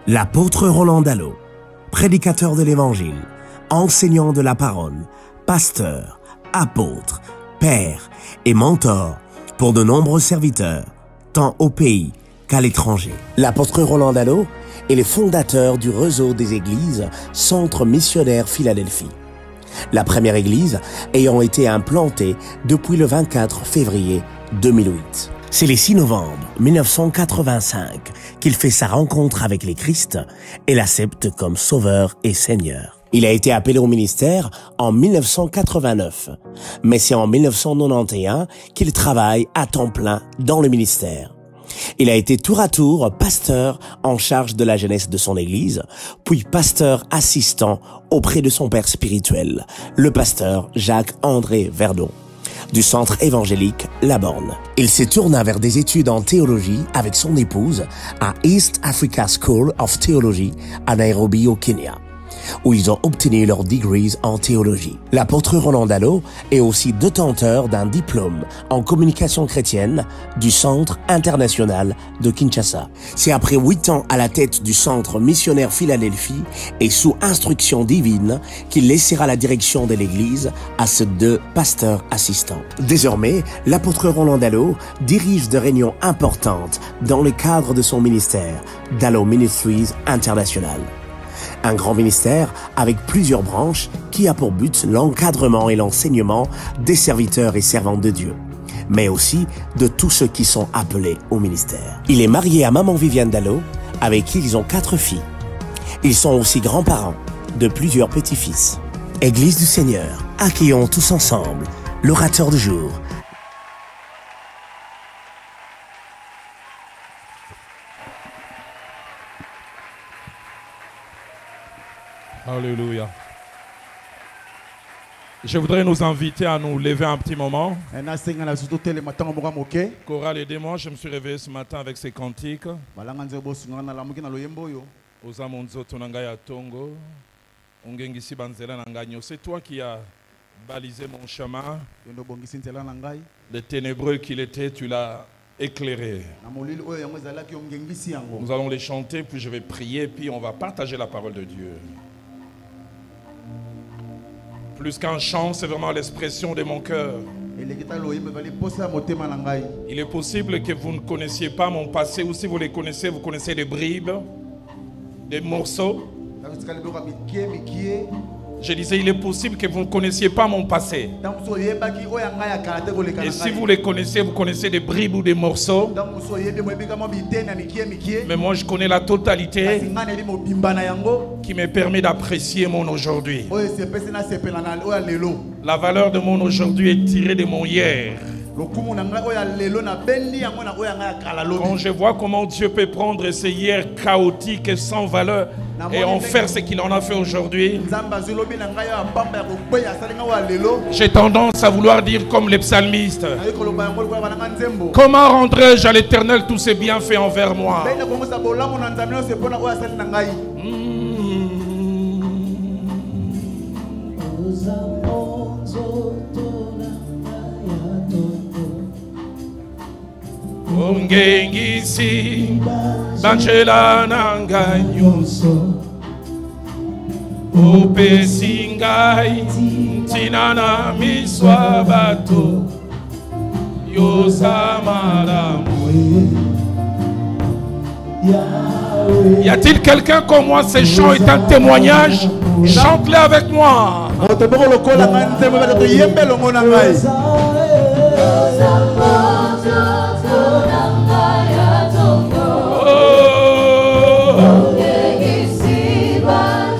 L'apôtre Roland Dallot, prédicateur de l'Évangile, enseignant de la parole, pasteur, apôtre, père et mentor pour de nombreux serviteurs, tant au pays qu'à l'étranger. L'apôtre Roland Dallot est le fondateur du réseau des églises Centre Missionnaire Philadelphie. La première église ayant été implantée depuis le 24 février 2008. C'est le 6 novembre 1985 qu'il fait sa rencontre avec le Christ et l'accepte comme sauveur et seigneur. Il a été appelé au ministère en 1989, mais c'est en 1991 qu'il travaille à temps plein dans le ministère. Il a été tour à tour pasteur en charge de la jeunesse de son église, puis pasteur assistant auprès de son père spirituel, le pasteur Jacques-André Verdon, du centre évangélique La Borne. Il se tourna vers des études en théologie avec son épouse à East Africa School of Theology à Nairobi au Kenya, où ils ont obtenu leurs degrees en théologie. L'apôtre Roland Dallot est aussi détenteur d'un diplôme en communication chrétienne du Centre international de Kinshasa. C'est après 8 ans à la tête du Centre Missionnaire Philadelphie et sous instruction divine qu'il laissera la direction de l'église à ses 2 pasteurs assistants. Désormais, l'apôtre Roland Dallot dirige des réunions importantes dans le cadre de son ministère, Dallot Ministries International. Un grand ministère avec plusieurs branches qui a pour but l'encadrement et l'enseignement des serviteurs et servantes de Dieu, mais aussi de tous ceux qui sont appelés au ministère. Il est marié à maman Viviane Dallot, avec qui ils ont 4 filles. Ils sont aussi grands-parents de plusieurs petits-fils. Église du Seigneur, accueillons tous ensemble l'orateur du jour. Alléluia. Je voudrais nous inviter à nous lever un petit moment. Chorale, aidez-moi, je me suis réveillé ce matin avec ces cantiques. C'est toi qui as balisé mon chemin. Le ténébreux qu'il était, tu l'as éclairé. Nous allons les chanter, puis je vais prier, puis on va partager la parole de Dieu. Plus qu'un chant, c'est vraiment l'expression de mon cœur. Il est possible que vous ne connaissiez pas mon passé, ou si vous les connaissez, vous connaissez des bribes, des morceaux. Je disais, il est possible que vous ne connaissiez pas mon passé. Et si vous les connaissez, vous connaissez des bribes ou des morceaux. Mais moi, je connais la totalité qui me permet d'apprécier mon aujourd'hui. La valeur de mon aujourd'hui est tirée de mon hier. Quand je vois comment Dieu peut prendre ces hier chaotiques et sans valeur et en faire ce qu'il en a fait aujourd'hui, j'ai tendance à vouloir dire comme les psalmistes: comment rendrai-je à l'Éternel tous ses bienfaits envers moi? Ongengisi banjela nanga nyonso opesi ngai ntina na miswa bato yoza malamu. Y a-t-il quelqu'un comme moi? Ce chant est un témoignage. Chante-le avec moi.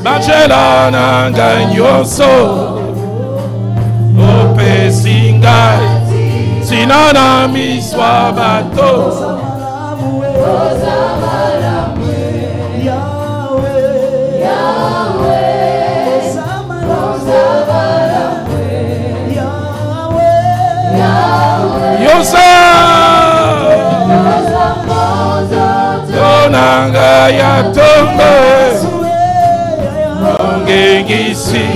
Banjela nanga nyonso opesi ngai ntina na miswa bato. Yosa Donanga ya tongo Ongengisi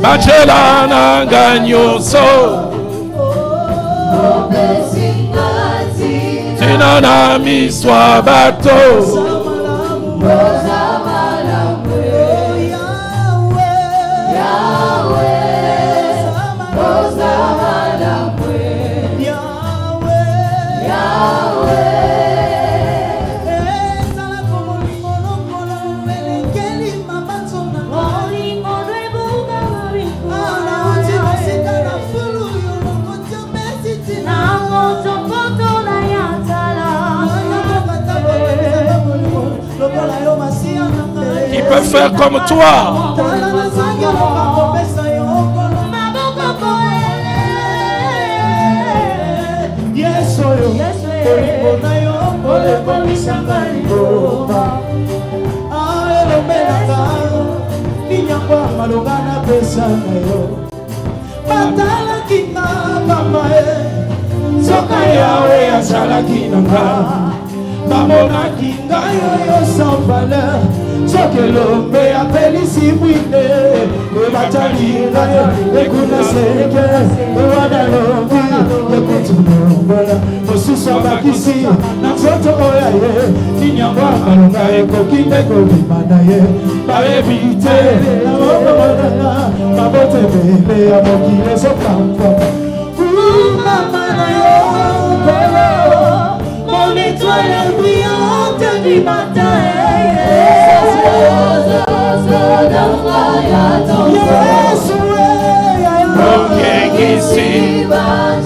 Bachela nanga nyoso Tinana miswa bato. Qui peut faire comme toi. Mamona kinga yo sans valeur. Sokelombe appelle ici brûlé. Et batalira et kunaseke. Et wadalobi et kutunombola. Osusa bakisi na soto oyaye. Kinyamba malunga eko kimeko bimanaye. Baebite na mokona. Mabote bebe ya mokile sokampa. Mama na yo pelo. Mon étoile brillante du matin.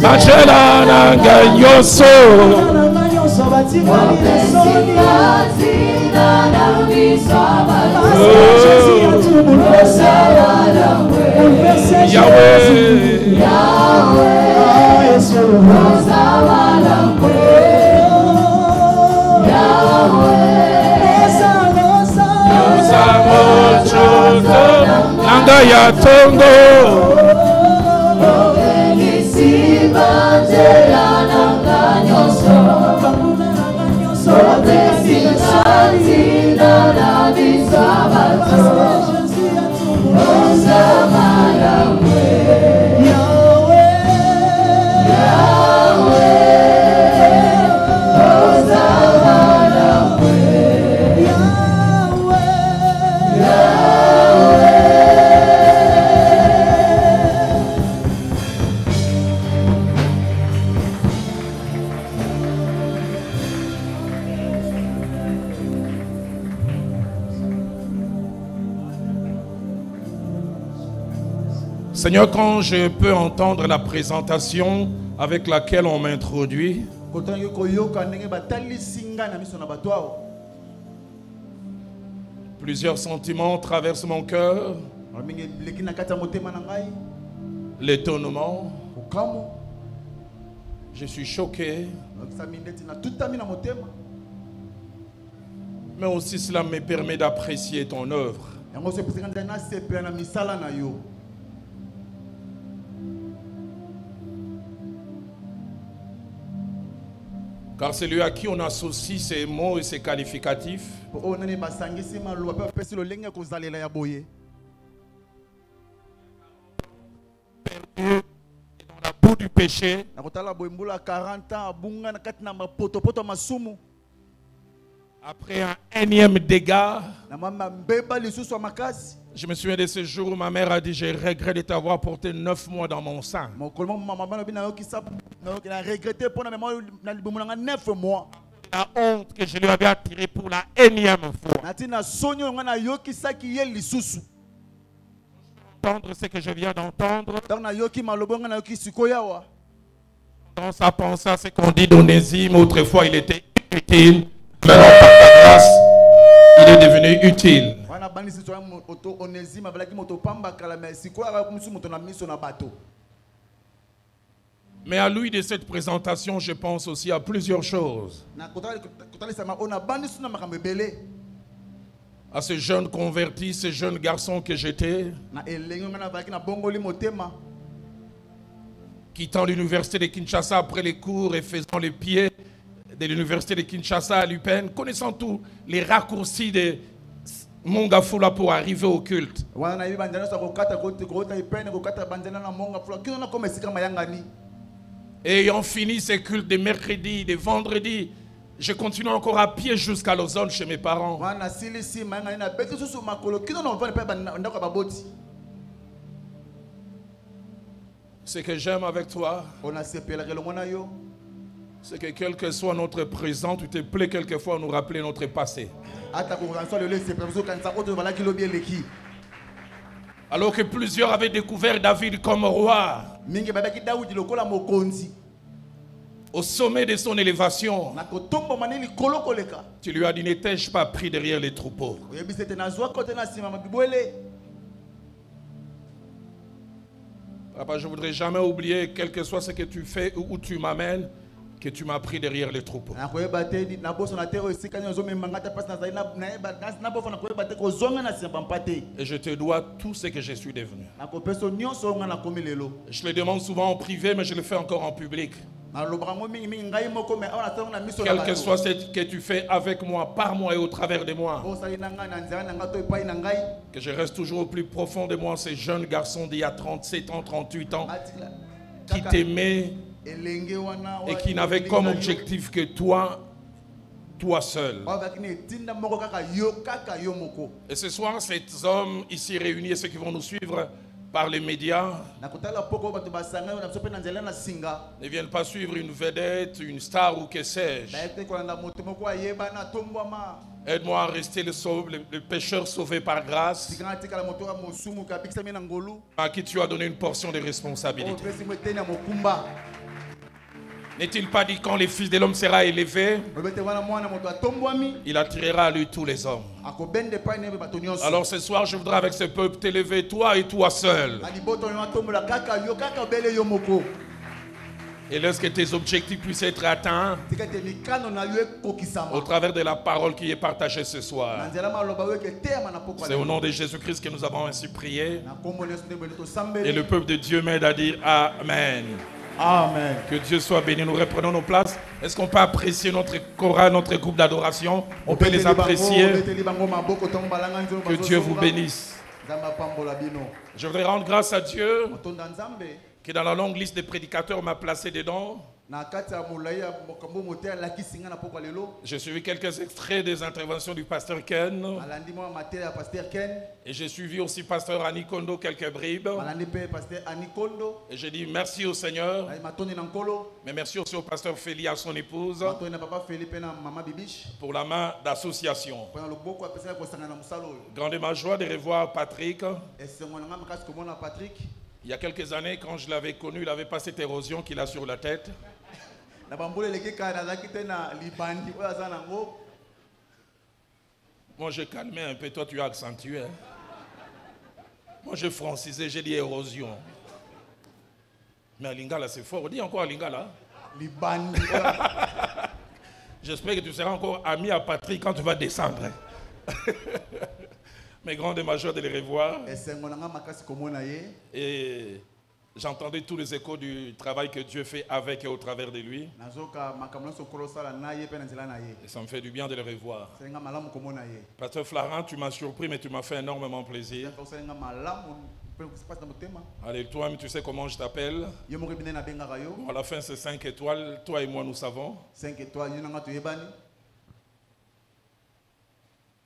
Majela nanga nyoso. Nanga ya tongo. Seigneur, quand je peux entendre la présentation avec laquelle on m'introduit, plusieurs sentiments traversent mon cœur. L'étonnement. Je suis choqué. Mais aussi cela me permet d'apprécier ton œuvre. Car c'est lui à qui on associe ces mots et ces qualificatifs. Dans la boue du péché. Après un énième dégât, je me souviens de ce jour où ma mère a dit: j'ai regret de t'avoir porté 9 mois dans mon sein. La honte que je lui avais attirée pour la énième fois. Entendre ce que je viens d'entendre. Dans sa pensée, ce qu'on dit d'Onésime, autrefois il était inutile. Maintenant, par ta grâce, il est devenu utile. Mais à l'ouïe de cette présentation, je pense aussi à plusieurs choses. À ce jeune converti, ce jeune garçon que j'étais, quittant l'université de Kinshasa après les cours et faisant les pieds de l'université de Kinshasa à l'UPEN, connaissant tous les raccourcis de Mongafula pour arriver au culte. Et ayant fini ces cultes des mercredis, des vendredis, je continue encore à pied jusqu'à Lausanne chez mes parents. Ce que j'aime avec toi, c'est que quel que soit notre présent, tu te plais quelquefois à nous rappeler notre passé. Alors que plusieurs avaient découvert David comme roi, au sommet de son élévation, tu lui as dit, n'étais-je pas pris derrière les troupeaux? Papa, je ne voudrais jamais oublier, quel que soit ce que tu fais ou où tu m'amènes, que tu m'as pris derrière les troupeaux. Et je te dois tout ce que je suis devenu. Je le demande souvent en privé, mais je le fais encore en public. Quel que soit ce que tu fais avec moi, par moi et au travers de moi, que je reste toujours au plus profond de moi, ces jeunes garçons d'il y a 37 ans, 38 ans, qui t'aimaient et qui n'avaient comme objectif que toi seul. Et ce soir, ces hommes ici réunis et ceux qui vont nous suivre par les médias ne viennent pas suivre une vedette, une star ou que sais-je. Aide-moi à rester le pécheur sauvé par grâce, à qui tu as donné une portion de responsabilité. N'est-il pas dit quand le Fils de l'homme sera élevé, il attirera à lui tous les hommes. Alors ce soir, je voudrais avec ce peuple t'élever, toi et toi seul. Et lorsque tes objectifs puissent être atteints au travers de la parole qui est partagée ce soir. C'est au nom de Jésus-Christ que nous avons ainsi prié. Et le peuple de Dieu m'aide à dire Amen. Amen. Que Dieu soit béni. Nous reprenons nos places. Est-ce qu'on peut apprécier notre chorale, notre groupe d'adoration? On peut les apprécier. Que Dieu vous bénisse. Je voudrais rendre grâce à Dieu qui dans la longue liste des prédicateurs m'a placé dedans. J'ai suivi quelques extraits des interventions du pasteur Ken. Et j'ai suivi aussi pasteur Annie Kondo quelques bribes. Et j'ai dit merci au Seigneur. Mais merci aussi au pasteur Feli, à son épouse, pour la main d'association. Grande ma joie de revoir Patrick. Il y a quelques années, quand je l'avais connu, il n'avait pas cette érosion qu'il a sur la tête. Moi, j'ai calmé un peu, toi, tu as accentué. Hein? Moi, j'ai francisé, j'ai dit érosion. Mais à Lingala, c'est fort. Dis encore à Lingala. J'espère que tu seras encore ami à Patrick quand tu vas descendre. Mais grande et majeure de les revoir. Et j'entendais tous les échos du travail que Dieu fait avec et au travers de lui. Et ça me fait du bien de les revoir. Pasteur Florent, tu m'as surpris, mais tu m'as fait énormément plaisir. Allez, toi-même, tu sais comment je t'appelle. Bon, à la fin, c'est 5 étoiles. Toi et moi, nous savons. 5 étoiles.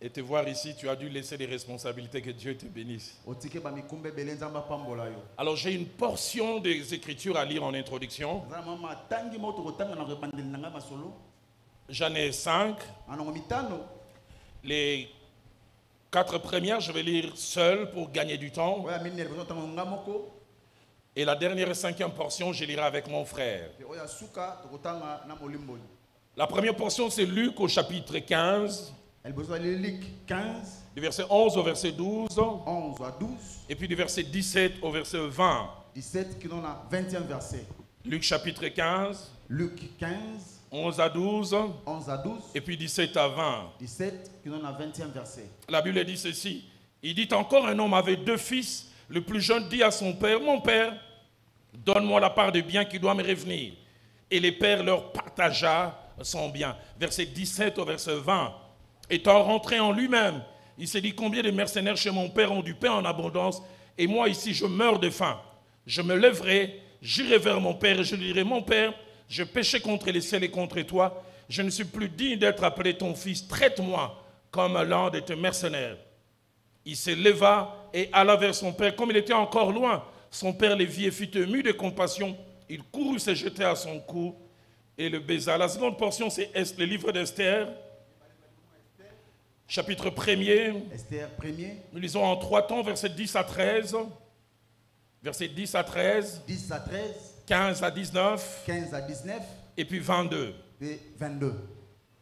Et te voir ici, tu as dû laisser des responsabilités. Que Dieu te bénisse. Alors j'ai une portion des Écritures à lire en introduction. J'en ai 5. Les 4 premières, je vais lire seul pour gagner du temps. Et la dernière 5e portion, je lirai avec mon frère. La première portion, c'est Luc au chapitre 15. Luc 15. Du verset 11 au verset 12. 11 à 12. Et puis du verset 17 au verset 20. 17 qui donne à 20e verset. Luc chapitre 15. Luc 15. 11 à 12. 11 à 12. Et puis 17 à 20. 17 qui donne à 20e verset. La Bible dit ceci. Il dit encore un homme avait 2 fils. Le plus jeune dit à son père, mon père, donne-moi la part des biens qui doit me revenir. Et le père leur partagea son bien. Verset 17 au verset 20. Étant rentré en lui-même, il s'est dit combien de mercenaires chez mon père ont du pain en abondance et moi ici je meurs de faim. Je me lèverai j'irai vers mon père et je lui dirai, mon père, je péchais contre les ciels et contre toi. Je ne suis plus digne d'être appelé ton fils. Traite-moi comme l'un de tes mercenaires. Il se leva et alla vers son père. Comme il était encore loin, son père le vit et fut ému de compassion. Il courut se jeter à son cou et le baisa. La seconde portion, c'est le livre d'Esther, chapitre 1er. Esther 1er. Nous lisons en 3 temps, versets 10 à 13. Versets 10 à 13. 10 à 13. 15 à 19. 15 à 19. Et puis 22. Et 22.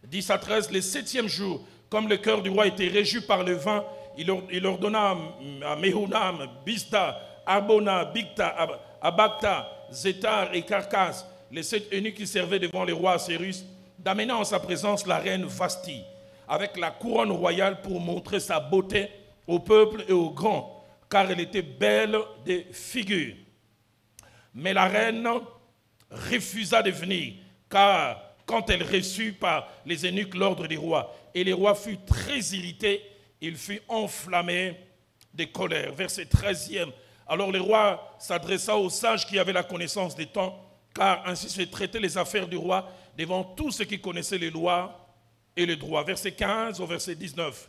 10 à 13, le 7e jour, comme le cœur du roi était réjoui par le vin, il ordonna à Mehunam, Biztha, Arbona, Bigtha, Abagtha, Zétar et Carcas, les 7 eunuques qui servaient devant le roi Assyrus, d'amener en sa présence la reine Vasti, avec la couronne royale pour montrer sa beauté au peuple et aux grands, car elle était belle de figure. Mais la reine refusa de venir, car quand elle reçut par les eunuques l'ordre du roi, et le roi fut très irrité, il fut enflammé de colère. Verset 13e. Alors le roi s'adressa aux sages qui avaient la connaissance des temps, car ainsi se traitaient les affaires du roi devant tous ceux qui connaissaient les lois et le droit. Verset 15 au verset 19.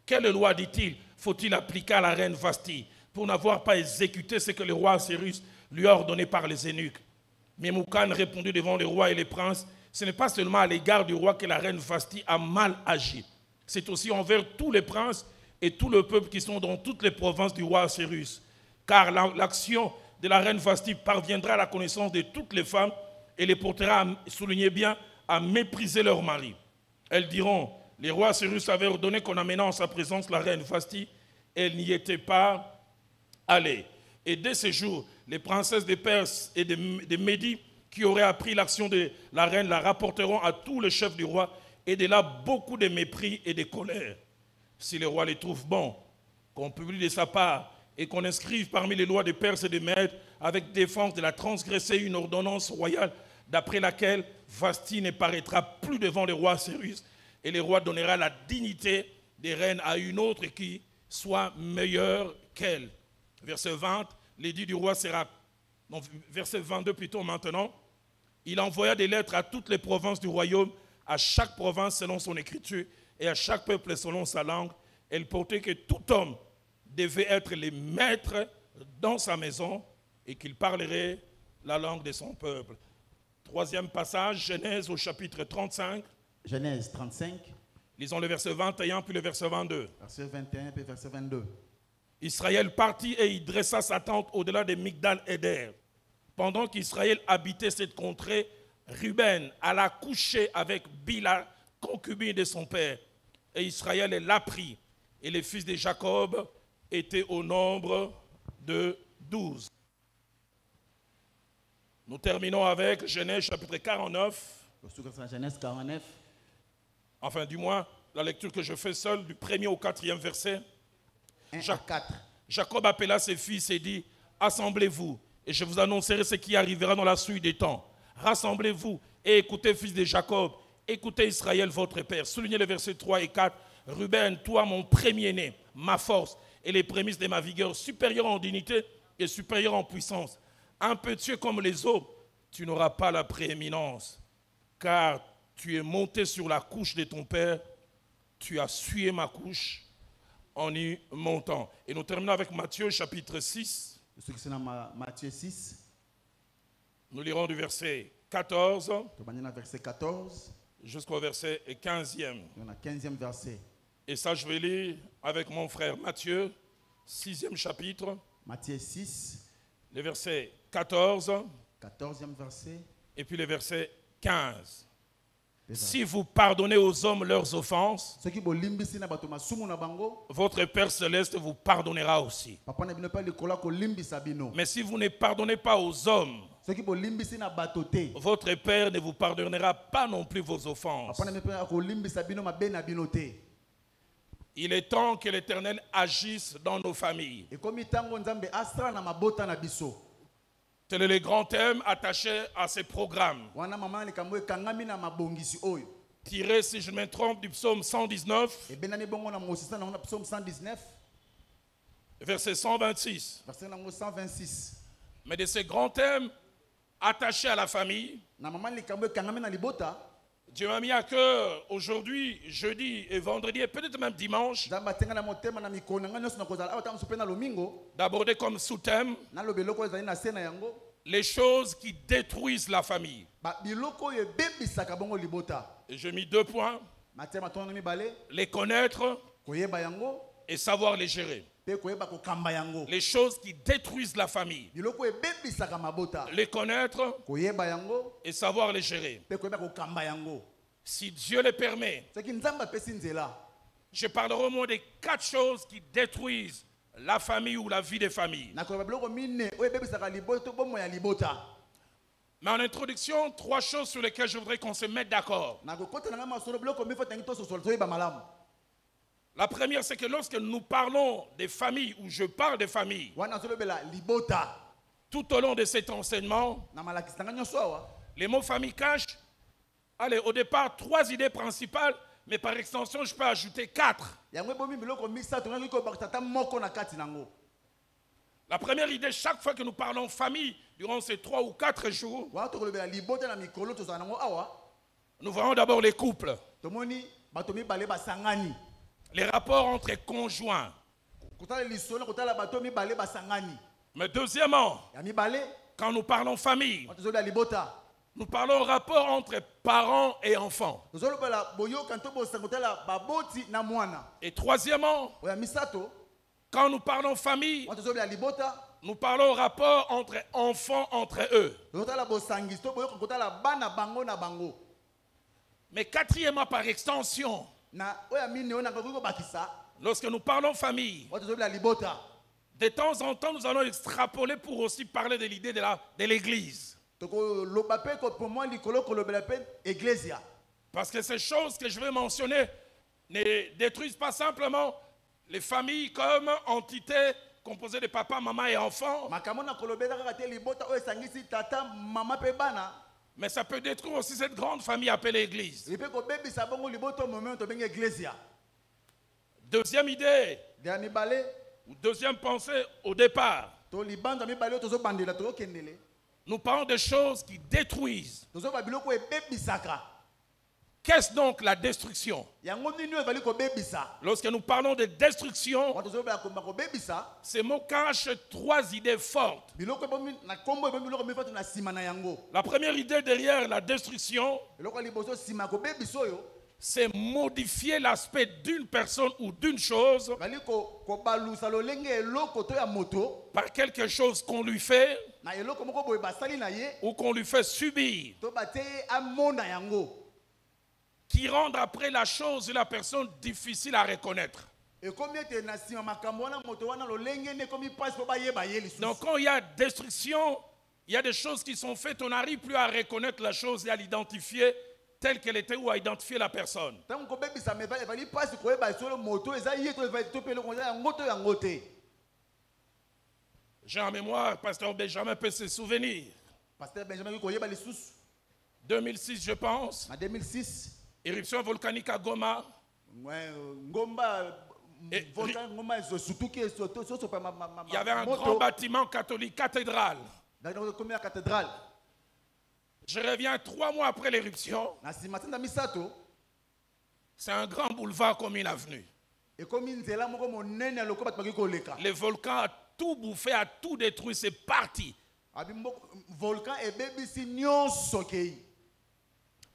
Quelle loi, dit-il, faut-il appliquer à la reine Vasti pour n'avoir pas exécuté ce que le roi Assyrus lui a ordonné par les eunuques? Memucan répondit devant le roi et les princes, ce n'est pas seulement à l'égard du roi que la reine Vasti a mal agi. C'est aussi envers tous les princes et tout le peuple qui sont dans toutes les provinces du roi Assyrus. Car l'action de la reine Vasti parviendra à la connaissance de toutes les femmes et les portera, soulignez bien, à mépriser leur mari. Elles diront, le roi Assyrus avait ordonné qu'on amenât en sa présence la reine Vasti, elle n'y était pas allée. Et dès ce jour, les princesses des Perses et des Médis qui auraient appris l'action de la reine la rapporteront à tous les chefs du roi, et de là beaucoup de mépris et de colère. Si le roi les trouve bons, qu'on publie de sa part et qu'on inscrive parmi les lois des Perses et des Mèdes avec défense de la transgresser une ordonnance royale d'après laquelle Vasti ne paraîtra plus devant le roi Assyrus et le roi donnera la dignité des reines à une autre qui soit meilleure qu'elle. Verset 20, l'édit du roi sera, non, verset 22 plutôt maintenant, il envoya des lettres à toutes les provinces du royaume, à chaque province selon son écriture et à chaque peuple selon sa langue. Elle portait que tout homme devait être le maître dans sa maison et qu'il parlerait la langue de son peuple. Troisième passage, Genèse au chapitre 35. Genèse 35. Lisons le verset 21 puis le verset 22. Verset 21 puis verset 22. Israël partit et il dressa sa tente au-delà de Migdal-Éder. Pendant qu'Israël habitait cette contrée, Ruben alla coucher avec Bila, concubine de son père. Et Israël l'apprit. Et les fils de Jacob étaient au nombre de 12. Nous terminons avec Genèse chapitre 49. Genèse 49. Enfin, du moins, la lecture que je fais seul, du 1er au 4e verset. 1 à 4. Jacob appela ses fils et dit, assemblez-vous, et je vous annoncerai ce qui arrivera dans la suite des temps. Rassemblez-vous et écoutez, fils de Jacob, écoutez Israël, votre père. Soulignez les versets 3 et 4. Ruben, toi, mon premier-né, ma force et les prémices de ma vigueur, supérieur en dignité et supérieur en puissance. Impétueux comme les eaux, tu n'auras pas la prééminence, car tu es monté sur la couche de ton père, tu as sué ma couche en y montant. Et nous terminons avec Matthieu chapitre 6. Matthieu 6. Nous lirons du verset 14 verset 14 jusqu'au verset 15e. Il y en a 15e verset. Et ça, je vais lire avec mon frère Matthieu, 6e chapitre. Matthieu 6. Le verset 14. 14e verset. Et puis le verset 15. Si vous pardonnez aux hommes leurs offenses, votre Père Céleste vous pardonnera aussi. Mais si vous ne pardonnez pas aux hommes, votre Père ne vous pardonnera pas non plus vos offenses. Il est temps que l'Éternel agisse dans nos familles. Tel est le grand thème attaché à ces programmes. Tiré, si je ne me trompe, du psaume 119, verset 126. Verset 126. Mais de ce grand thème, attaché à la famille. Na maman likambo kangame na libota. Dieu m'a mis à cœur aujourd'hui, jeudi et vendredi et peut-être même dimanche Nzamba tenga na motema na mikolo nga nyonso na kozala awa tamu sope na lomingo. d'aborder comme sous-thème Na lobeloko ezali na sena yango. les choses qui détruisent la famille. Ba biloko oyo ebebisaka bongo libota. Et j'ai mis 2 points, Matema tono mibale les connaître koyeba yango et savoir les gérer. pe koyeba kokamba yango. Les choses qui détruisent la famille, Biloko ebebisaka mabota. les connaître Koyeba yango et savoir les gérer. pe koyeba kokamba yango. Si Dieu le permet, Soki nzamba pesi nzela. je parlerai au moins des 4 choses qui détruisent la famille ou la vie des familles. Na koyeba biloko mine oyo ebebisaka libota bomo ya libota. Mais en introduction, 3 choses sur lesquelles je voudrais qu'on se mette d'accord. Na kokota na masolo biloko mifo tangi to sosolo toyeba malamu. La première, c'est que lorsque nous parlons des familles, ou je parle des familles, Wana solobela libota. tout au long de cet enseignement, Na malakisi tanga nyonso awa. les mots famille cachent, allez, au départ, 3 idées principales, mais par extension, je peux ajouter 4. Yango ebomi biloko misato ngai ko bakata ta moko na kati nango. La première idée, chaque fois que nous parlons famille, durant ces 3 ou 4 jours, Wana to kolobela libota na mikolo to zanango awa. nous voyons d'abord les couples, Tomoni bato mibale basangani. les rapports entre conjoints. Kotala lisolo kotala bato mibale basangani. Mais deuxièmement, Ya mibale quand nous parlons famille, bato zolobela libota. nous parlons rapport entre parents et enfants. Zolobela boyo kanto bosango tala baboti na mwana. Et troisièmement, Oya misato quand nous parlons famille, bato zolobela libota. nous parlons rapport entre enfants entre eux. Kotala bosangi to boyo kotala bana bango na bango. Mais quatrièmement, par extension, Na oya mine ona ko bakisa. lorsque nous parlons famille, Bato zolobela libota. de temps en temps, nous allons extrapoler pour aussi parler de l'idée de l'Église. Toko loba pe ko pour moi likolo kolobela pe iglesia. Parce que ces choses que je vais mentionner ne détruisent pas simplement les familles comme entités composées de papa, maman et enfants, Makambo na kolobela kaka te libota oyo sangisi tata mama pe bana. mais ça peut détruire aussi cette grande famille appelée Église. Lipe ko bebisa bongo liboto moment to benga iglesia. Deuxième idée, Ya mibale ou deuxième pensée au départ, to libanda mibale to zo bandela to kendele. nous parlons de choses qui détruisent. To zo ba biloko ebebisaka. Qu'est-ce donc la destruction? Yango nini evali ko bebisa. Lorsque nous parlons de destruction, Wato zo ba ko bebisa. ces mots cachent 3 idées fortes. Biloko bomi na kombo bomi biloko mifatu na sima na yango. La première idée derrière la destruction, Biloko liboso sima ko bebiso yo. c'est modifier l'aspect d'une personne ou d'une chose Bali ko balusa lolenge eloko to ya moto. par quelque chose qu'on lui fait Na eloko moko boye basali na ye. ou qu'on lui fait subir, To bate amona yango. qui rendent après la chose et la personne difficile à reconnaître. Et comme ete na sima makambo wana moto wana lolenge ne komi passe po ba ye lisusu. Donc quand il y a destruction, il y a des choses qui sont faites, on n'arrive plus à reconnaître la chose et à l'identifier telle qu'elle était ou à identifier la personne. Tant ko bebisa me vali passe ko ba solo moto eza ye to va to pelo ko yango to yango te. J'ai en mémoire, pasteur Benjamin peut se souvenir. Pasteur Benjamin ko yeba lisusu. 2006, je pense, En 2006, éruption volcanique à Goma. ngomba Et volcan ngomba surtout que so pa Il y avait un grand bâtiment catholique, cathédrale. dans combien cathédrale. Je reviens 3 mois après l'éruption. Na sima tanda misato C'est un grand boulevard comme une avenue. et comme nzela moko monene aloko bat baki koleka. Le volcan a tout bouffé, a tout détruit, c'est parti. Abi volcan e bebisi nyonso kei.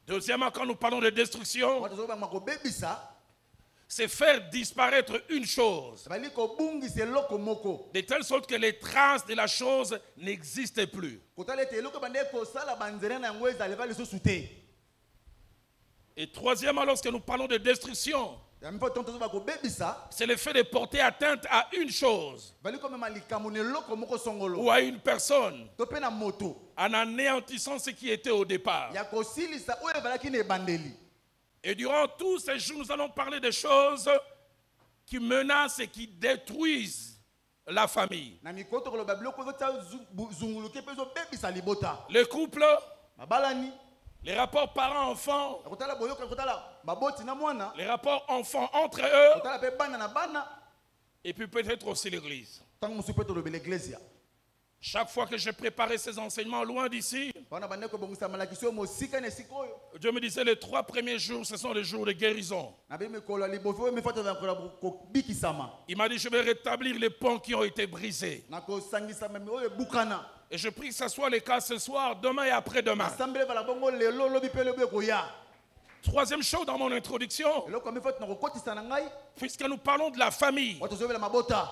Deuxièmement, quand nous parlons de destruction, Wato zo ba mako bebisa c'est faire disparaître une chose, bali ko bungisa eloko moko. de telle sorte que les traces de la chose n'existent plus. Kotala te eloko bande ko sala banzere na yango ezaleva lisusu te. Et troisièmement, lorsque nous parlons de destruction, Ya mpo tonto zo ba ko bebisa c'est le fait de porter atteinte à une chose bali ko mema likambo ne eloko moko songolo. ou à une personne To pe na moto. en anéantissant ce qui était au départ. Ya kosilisa oyo balaki ne bandeli. Et durant tous ces jours, nous allons parler des choses qui menacent et qui détruisent la famille. Na mikoto koloba biloko zota zunguluke pe zo bebisa libota. Le couple, Mabalani les rapports parents-enfants, kotala boyoka kotala baboti na mwana les rapports enfants entre eux, kotala pe bana na bana et puis peut-être aussi l'Église. tango musu pe to lobele iglesia. Chaque fois que je préparais ces enseignements loin d'ici, wana bande kobongisa malakisi mosika na sikoyo Dieu me disait les 3 premiers jours, ce sont les jours de guérison. na be mikolo liboso me fata na ko bikisama Il m'a dit, je vais rétablir les ponts qui ont été brisés. na ko sangisa mami oyo bukana Et je prie que ce soit le cas ce soir, demain et après-demain. assemblée bala bongo lelo lobi pe lobi ko ya 3e chose dans mon introduction, eloko mi fata na ko kotisa na ngai puisque nous parlons de la famille, wato zobela mabota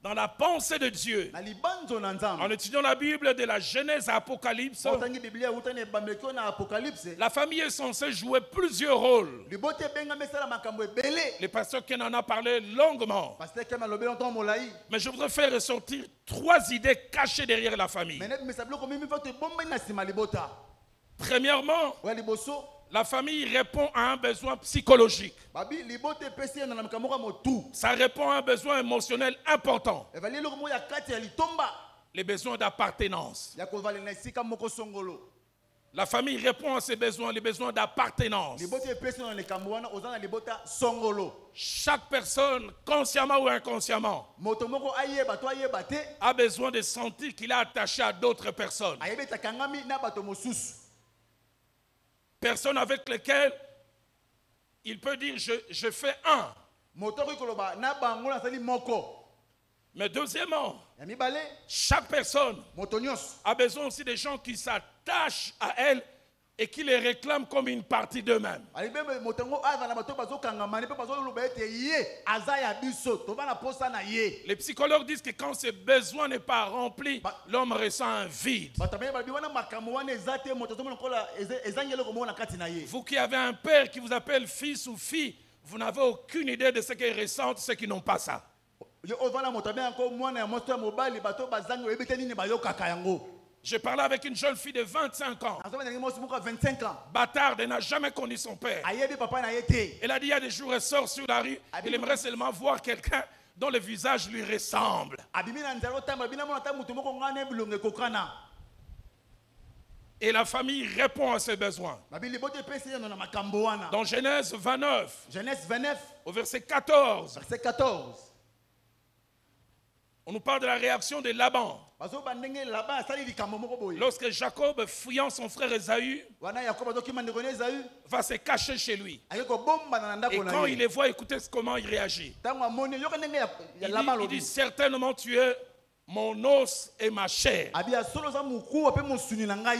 dans la pensée de Dieu, na libanzo na nzambe en étudiant la Bible de la Genèse à Apocalypse, otangi biblia utane bamekio na apocalypse la famille est censée jouer plusieurs rôles. libote benga mesala makambo ebele Le pasteur Ken en a parlé longuement. pasteur kema lobi longtemps molai Mais je voudrais faire ressortir 3 idées cachées derrière la famille. mais net mesablo ko mi fata bomba na sima libota Premièrement, wa liboso la famille répond à un besoin psychologique. babi libote pesi na makambo ka motu Ça répond à un besoin émotionnel important. evali eloko mo ya kati ya litomba Les besoins d'appartenance. ya kovali na esika moko songolo La famille répond à ces besoins, les besoins d'appartenance. libota epesi na likambo wana oza na libota songolo Chaque personne, consciemment ou inconsciemment, moto moko ayeba to ayeba te a besoin de sentir qu'il est attaché à d'autres personnes. ayebetaka ngami na bato mosusu Personnes avec lesquelles il peut dire je fais un. moto okoki koloba na bango nasali moko Mais deuxièmement, ya mibale chaque personne moto nyonso a besoin aussi des gens qui s'attachent à elle et qui les réclament comme une partie d'eux-mêmes. alibe moto yango aza na bato bazokangama ne mpe bazoloba ete ye aza ya biso toba na posa na ye Les psychologues disent que quand ce besoin n'est pas rempli, l'homme ressent un vide. bato abeye balobi wana makambo wana eza te moto azomona lokola ezangi eloko moko na kati na ye Vous qui avez un père qui vous appelle fils ou fille, vous n'avez aucune idée de ce qu'ils ressentent, ceux qui n'ont pas ça. yo ovanda moto abe yango mwana ya moto ya mobali bato bazangi oyebi te nini bayokaka yango J'ai parlé avec une jeune fille de 25 ans, azomena ngi mosi moko ya 25 ans bâtarde, elle n'a jamais connu son père. ayebi papa na ye te Elle a dit il y a des jours, elle sort sur la rue, il aimerait seulement voir quelqu'un dont le visage lui ressemble. abimi na nzela otamba bina mona ta moto moko ngana bilongo ekokana Et la famille répond à ses besoins. babi libote epesi yano na makambo wana Dans Genèse 29, Genèse 29 au verset 14, verset 14 on nous parle de la réaction de Laban. bazoba ndenge laba asali likambo moko boye Lorsque Jacob, fuyant son frère Ésaü, wana yakobo azokima ndeko na ezayu va se cacher chez lui. aye kobombana na Et ndako na quand il ye les voit, écoutez comment il réagit. ntango amoni yoka ndenge ya Il laba dit alobi certainement tu es mon os et ma chair, abi ya solo oza mokuwa mpe mosuni na ngai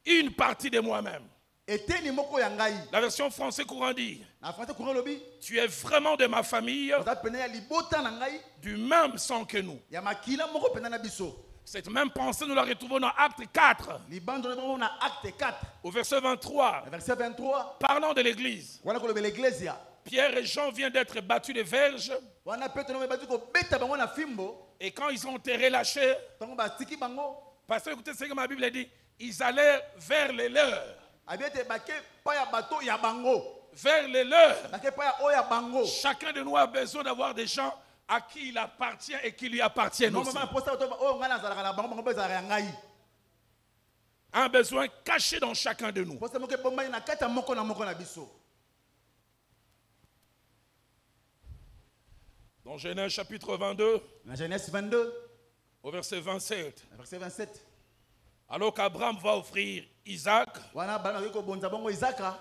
une partie de moi-même. eteni moko ya ngai La version français courant dit, na français courant lobi tu es vraiment de ma famille, oza pene ya libota na ngai du même sang que nous. ya makila moko pena na biso Cette même pensée, nous la retrouvons dans Acte 4, libando na bango na acte 4 au verset 23. verset 23 Parlant de l'église, wana kolobela eglesia Pierre et Jean viennent d'être battus de verges, wana petro no ebati kobeta bango na fimbo et quand ils ont enterré la chair, ntango batiki bango parce que écoutez ce que ma Bible dit, ils allèrent vers les leurs. abi ete bake pa ya bato ya bango Vers les leurs. bake pa ya oyo ya bango Chacun de nous a besoin d'avoir des gens à qui il appartient et qui lui appartiennent aussi. nomama posa bato oyo ngai nazalaka na bango bango mpe ezalaka ya ngai Un besoin caché dans chacun de nous. posa moko ebombani na kati ya moko na biso Dans Genèse chapitre 22, na Genèse 22 au verset 27. verset 27 Alors qu'Abraham va offrir Isaac, wana bana bakoki kobonza bongo izaka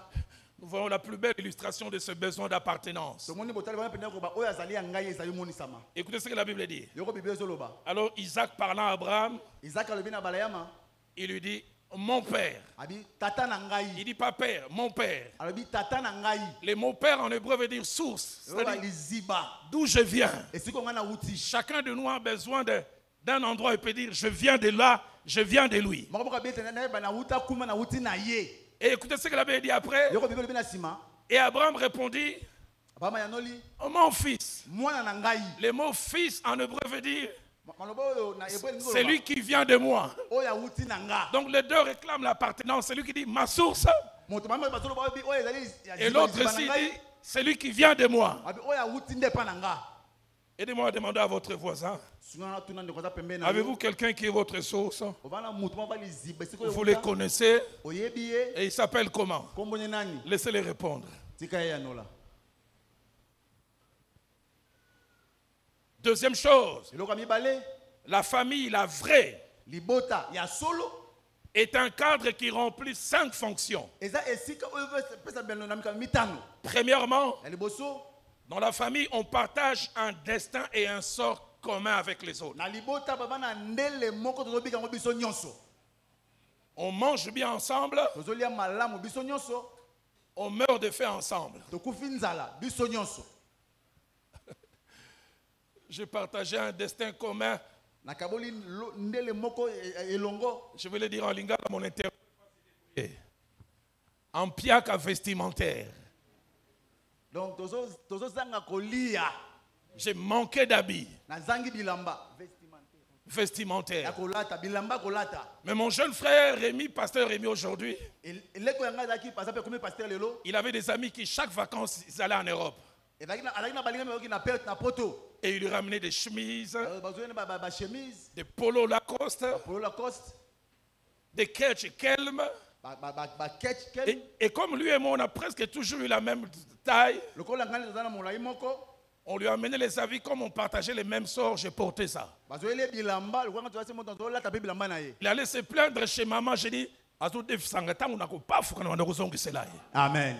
nous voyons la plus belle illustration de ce besoin d'appartenance. tomoni botali wana pene koba oyo azali ya ngai ezali monisama Écoutez ce que la Bible dit. yoko biblia ezoloba Alors Isaac parlant à Abraham, izaka alobi na balayama il lui dit, mon père. abi tata na Il ngai dit pas père, mon père. alobi tata na ngai Le mot père en hébreu veut dire source, oyoba c'est-à-dire liziba d'où je viens. esiko ngai nauti Chacun de nous a besoin d'un endroit où il peut dire, je viens de là, je viens de lui. moko moko abete nayeba nauta kuma nauti na ye Et écoutez ce que la Bible dit après. yoko biblia olobi na nsima Et Abraham répondit, abama yanoli oh, mon fils. mwana na ngai Le mot fils en hébreu veut dire, maloba oyo na hébreu elingi c'est lui qui vient de moi. oyo awuti na nga Donc les deux réclament l'appartenance. C'est lui qui dit, ma source. moto mama bazoloba oyo oyo ezali ya Et liziba l'autre na ici dit, ngai c'est lui qui vient de moi. abi oyo awuti nde pa na nga Aidez-moi à demander à votre voisin, singana tuna ndeko aza pembeni na avez-vous quelqu'un qui est votre source? ovana moto moko baliziba esiko Vous les connaissez oyebi ye et il s'appelle comment? komboni nani Laissez-les répondre. tika ye yanola Deuxième chose, eloko ya mibale la famille, la vraie, libota ya solo est un cadre qui remplit 5 fonctions. eza esika oyo pesa dynamique mitano. Premièrement, Ya liboso dans la famille, on partage un destin et un sort commun avec les autres. na libota baba na ndele moko tozobika ngo biso nyonso. On mange bien ensemble, Tozolia malamu biso nyonso, on meurt de faim ensemble. tokufi nzala biso nyonso. J'ai partagé un destin commun. Nakaboli ndele moko elongo. Je vais le dire en lingala, mon intérêt. En piaka vestimentaire. Donc tozo zanga kolia J'ai manqué d'habits na zangi bilamba vestimentaires. ya kolata bilamba kolata. Mais mon jeune frère Rémi, pasteur Rémi aujourd'hui, Eleko yanga daki par exemple comme pasteur lelo. il avait des amis qui chaque vacances ils allaient en Europe. Et alaki na balinga meoki na perte na poto. Et il lui ramenait des chemises, Bazoyena ba chemise, des polos Lacoste, polo Lacoste, des Ketch Kelm. ba ketch kel. Et comme lui et moi, on a presque toujours eu la même taille, Lokola ngani zana molai moko. on lui a amené les habits comme on partageait les mêmes sorts, j'ai porté ça. Bazoyele bilamba lokola ngani tozase moto lata pe bilamba na ye. Il allait se plaindre chez maman, j'ai dit, Amen.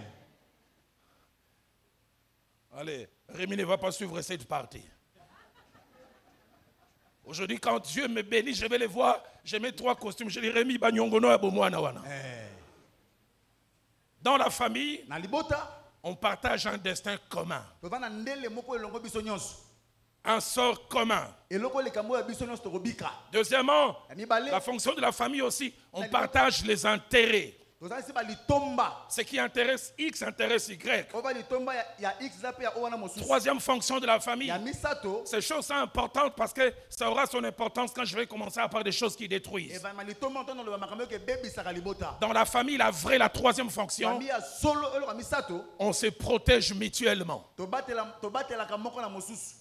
allez, Rémi ne va pas suivre cette partie. Aujourd'hui, quand Dieu me bénit, je vais les voir. J'ai mes 3 costumes. Je dis Rémi Banyongono à Bomouanawana. Dans la famille, Na libota, on partage un destin commun, tozana ndele moko elongo biso nyonso. un sort commun. Eloko le kambo ya biso nyonso tokobika. Deuxièmement, Ya mibale, la fonction de la famille aussi, on partage les intérêts. tozana si ba litomba. Ce qui intéresse X intéresse Y. Oba litomba ya X zape ya owana mosusu. Troisième fonction de la famille, Ya misato, ces choses sont importantes parce que ça aura son importance quand je vais commencer à parler des choses qui détruisent. eba ma litomba ntono lo makambo ke bebisaka libota. Dans la famille, la vraie, la troisième fonction, Famille ya solo eloko misato, on se protège mutuellement. tobatela ka moko na mosusu.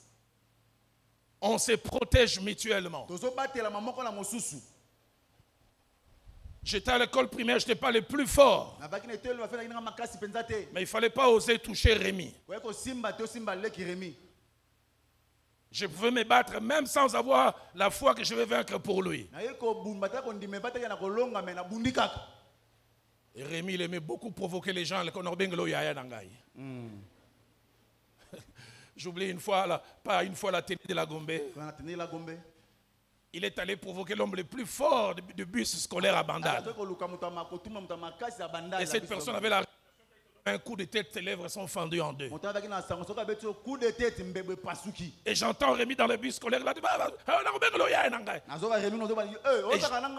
On se protège mutuellement. Tozobatela moko na mosusu. J'étais à l'école primaire, je n'étais pas le plus fort. Na baki na telo afela ina makasi penza te. Mais il ne fallait pas oser toucher Rémi. Kwa ko simba to simba le kiremi. Je pouvais me battre même sans avoir la foi que je vais vaincre pour lui. Na yeko bumba ta ko ndime bata na kolonga me na bundikaka. Et Rémi, il aimait beaucoup provoquer les gens. J'oublie une fois, pas une fois la télé de la Gombe. Kwa na tenir la Gombe. Il est allé provoquer l'homme le plus fort du bus scolaire à Bandal. Et cette personne avait un coup de tête, ses lèvres sont fendues en deux. Et j'entends Rémi dans le bus scolaire.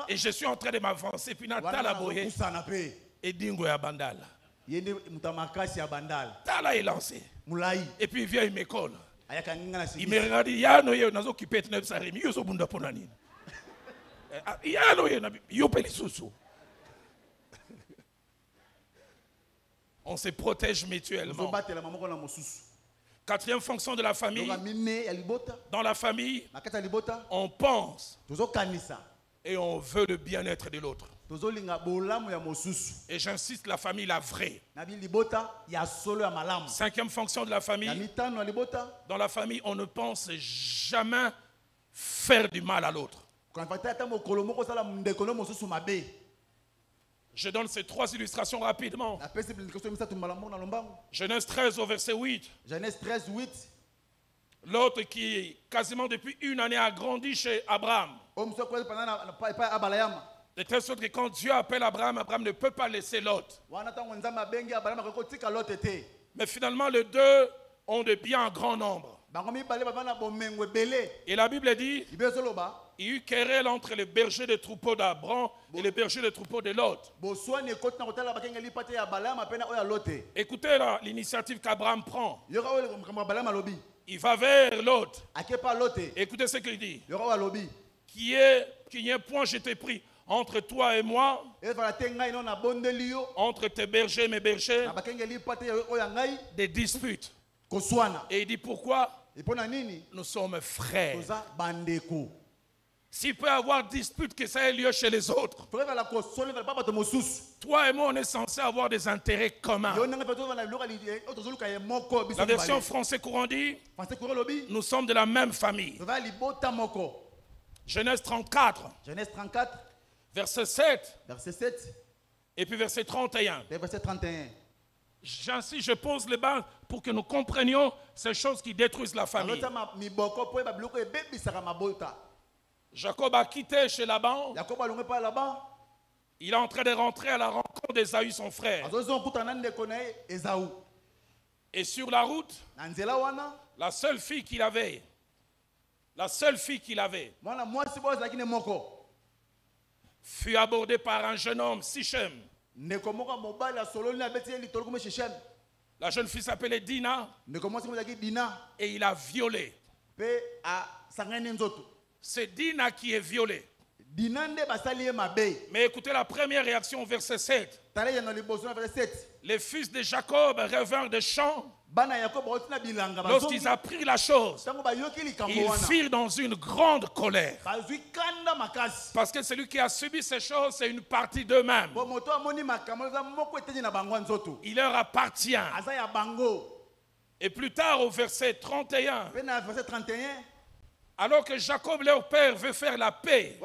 Et je suis en train de m'avancer. Puis Natala Boye et Dingo à Bandal. Tala est lancé. Et puis il vient, il me colle. Il me regarde, il y a un nazo qui pète neuf sarimi, yo so bunda ponani. Il y a un yo peli susu. On se protège mutuellement. Quatrième fonction de la famille. Dans la famille, on pense et on veut le bien-être de l'autre. Et j'insiste, la famille, la vraie. Cinquième fonction de la famille. Dans la famille, on ne pense jamais faire du mal à l'autre. Je donne ces 3 illustrations rapidement. Genèse 13 au verset 8. Genèse 13, 8. L'autre qui, quasiment depuis une année, a grandi chez Abraham. De telle sorte que quand Dieu appelle Abraham, Abraham ne peut pas laisser Lot. Mais finalement, les deux ont de bien un grand nombre. Et la Bible dit, il y eut querelle entre les bergers de troupeaux d'Abraham et les bergers de troupeaux de Lot. Écoutez l'initiative qu'Abraham prend. Il va vers Lot. Écoutez ce qu'il dit. Qui est point je t'ai pris entre toi et moi, entre tes bergers et mes bergers, des disputes. Et il dit pourquoi? Nous sommes frères. S'il peut y avoir dispute, que ça ait lieu chez les autres. Toi et moi, on est censé avoir des intérêts communs. La version français courant dit, nous sommes de la même famille. Genèse 34, Genèse 34, verset 7, verset 7, et puis verset 31. et verset 31. J'insiste, je pose les bases pour que nous comprenions ces choses qui détruisent la famille. Jacob a quitté chez Laban. Il est en train de rentrer à la rencontre d'Ésaü, son frère. Et sur la route, la seule fille qu'il avait, fut abordée par un jeune homme, Sichem. La jeune fille s'appelait Dina et il a violé. C'est Dina qui est violée. Mais écoutez la première réaction au verset 7. Les fils de Jacob revinrent des champs. Lorsqu'ils apprirent la chose, ils firent dans une grande colère. Parce que celui qui a subi ces choses, c'est une partie d'eux-mêmes. Il leur appartient. Et plus tard, au verset 31, alors que Jacob, leur père, veut faire la paix,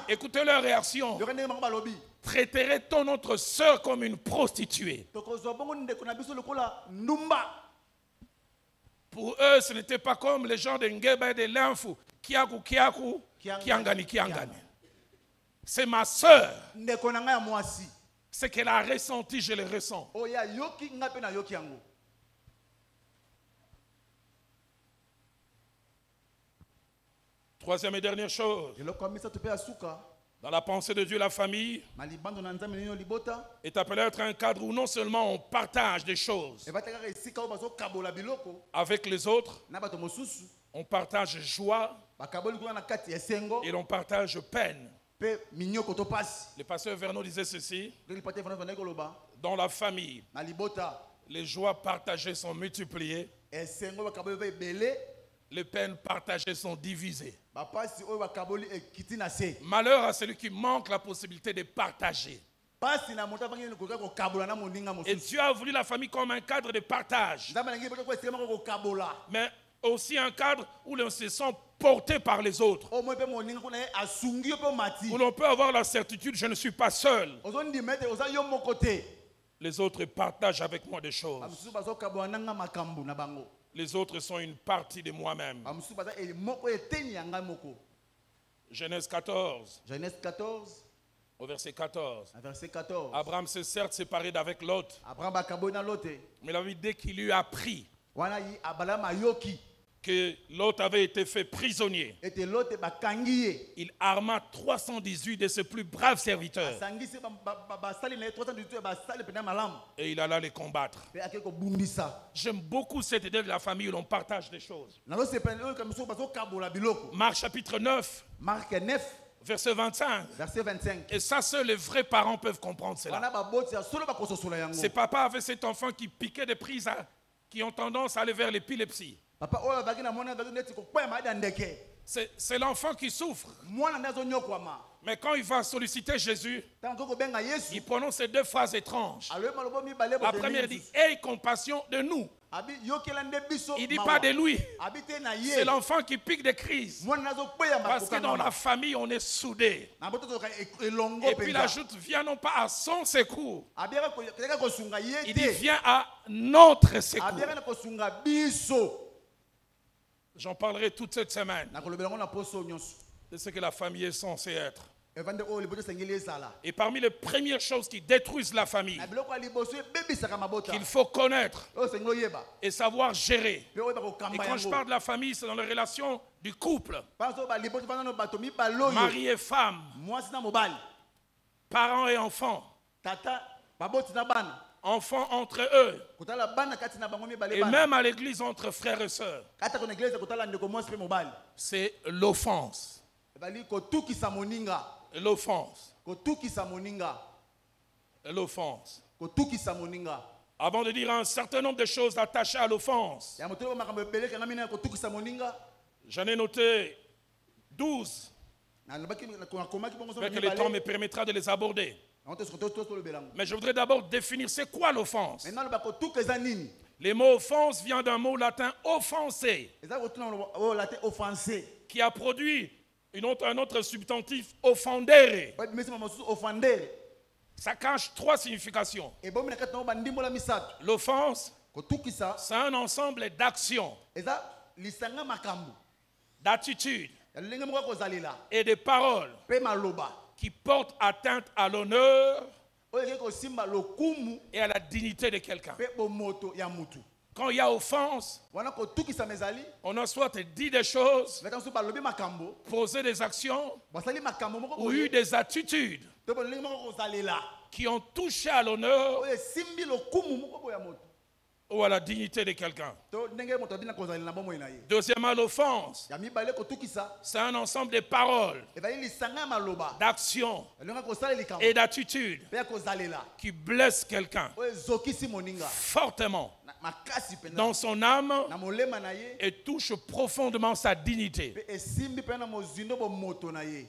écoutez leur réaction. Traiterait-on notre sœur comme une prostituée? Pour eux, ce n'était pas comme les gens de Ngeba et de Linfou. Kiaku, Kiangani. C'est ma sœur. Ce qu'elle a ressenti, je le ressens. Troisième et dernière chose. Dans la pensée de Dieu, la famille est appelée à être un cadre où non seulement on partage des choses avec les autres, on partage joie et l'on partage peine. Le pasteur Vernon disait ceci: dans la famille, les joies partagées sont multipliées, les peines partagées sont divisées. Malheur à celui qui manque la possibilité de partager. Et Dieu a voulu la famille comme un cadre de partage, mais aussi un cadre où l'on se sent porté par les autres, où l'on peut avoir la certitude: je ne suis pas seul. Les autres partagent avec moi des choses. Les autres sont une partie de moi-même. Genèse 14. Genèse 14. Au verset 14. Verset 14. Abraham s'est certes séparé d'avec Lot. Mais la Bible, dès qu'il lui a appris que Lot avait été fait prisonnier, il arma 318 de ses plus braves serviteurs et il alla les combattre. J'aime beaucoup cette idée de la famille où l'on partage des choses. Marc chapitre 9. Verset 25. Et ça, seuls les vrais parents peuvent comprendre cela. Ces papas avaient cet enfant qui piquait des prises, qui ont tendance à aller vers l'épilepsie. C'est l'enfant qui souffre. Mais quand il va solliciter Jésus, il prononce ces deux phrases étranges. La première dit: aie compassion de nous. Il ne dit pas de lui. C'est l'enfant qui pique des crises. Parce que dans la famille, on est soudés. Et puis il ajoute: viens non pas à son secours. Il dit: viens à notre secours. J'en parlerai toute cette semaine de ce que la famille est censée être. Et parmi les premières choses qui détruisent la famille, qu'il faut connaître et savoir gérer. Et quand je parle de la famille, c'est dans les relations du couple. Mari et femme, parents et enfants, enfants entre eux, et même à l'église entre frères et sœurs. C'est l'offense. L'offense. L'offense. Avant de dire un certain nombre de choses attachées à l'offense, j'en ai noté 12, mais que le temps me permettra de les aborder. Mais je voudrais d'abord définir c'est quoi l'offense. Le mot offense vient d'un mot latin offenser, eza kotuna oyo late offensé qui a produit un autre substantif offendere. babimisi mosusu offender Ça cache trois significations. ebomi na kati na bandimbola misato L'offense, kotukisa c'est un ensemble d'actions, eza lisanga makambo d'attitudes ya lolenge moko ya kozalela et de paroles mpe maloba qui portent atteinte à l'honneur oyo ekei kosimba lokumu et à la dignité de quelqu'un. mpe bomoto ya mutu Quand il y a offense, wana kotukisa ezali on a soit dit des choses, meka mosusu balobi makambo posé des actions basali makambo moko ou eu des attitudes to lolenge moko kozalela qui ont touché à l'honneur oyo esimbi lokumu moko boya moto ou à la dignité de quelqu'un. to ndenge moto abina kozalela na bomoi na ye Deuxièmement, l'offense, ya mibale kotukisa c'est un ensemble de paroles, ezali lisanga ya maloba d'actions elonga kosalela likambo et d'attitudes mpe ya kozalela qui blessent quelqu'un oyo ezokisi moninga fortement makasi mpenza dans son âme na molema na ye et touche profondément sa dignité. mpe esimbi mpe na mozindo bomoto na ye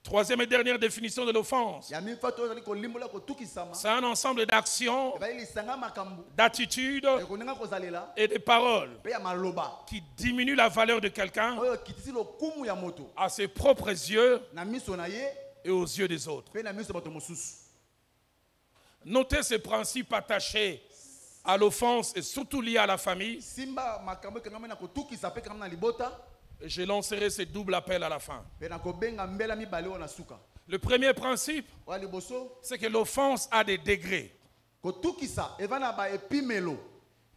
Troisième et dernière définition de l'offense, ya mifatu oyo ezali kolimbola kotukisama c'est un ensemble d'actions, ezali lisanga ya makambo d'attitudes ekoninga kozalela et de paroles mpe ya maloba qui diminuent la valeur de quelqu'un oyo ekitisi lokumu ya moto à ses propres yeux na miso na ye et aux yeux des autres. mpe na miso ya bato mosusu Notez ces principes attachés à l'offense et surtout liés à la famille. simba makambo ekangami na kotukisa mpe ekangami na libota Je lancerai ce double appel à la fin. mpe na kobenga mbela mibale oyo na suka Le premier principe, oya liboso c'est que l'offense a des degrés. kotukisa eva na baepimelo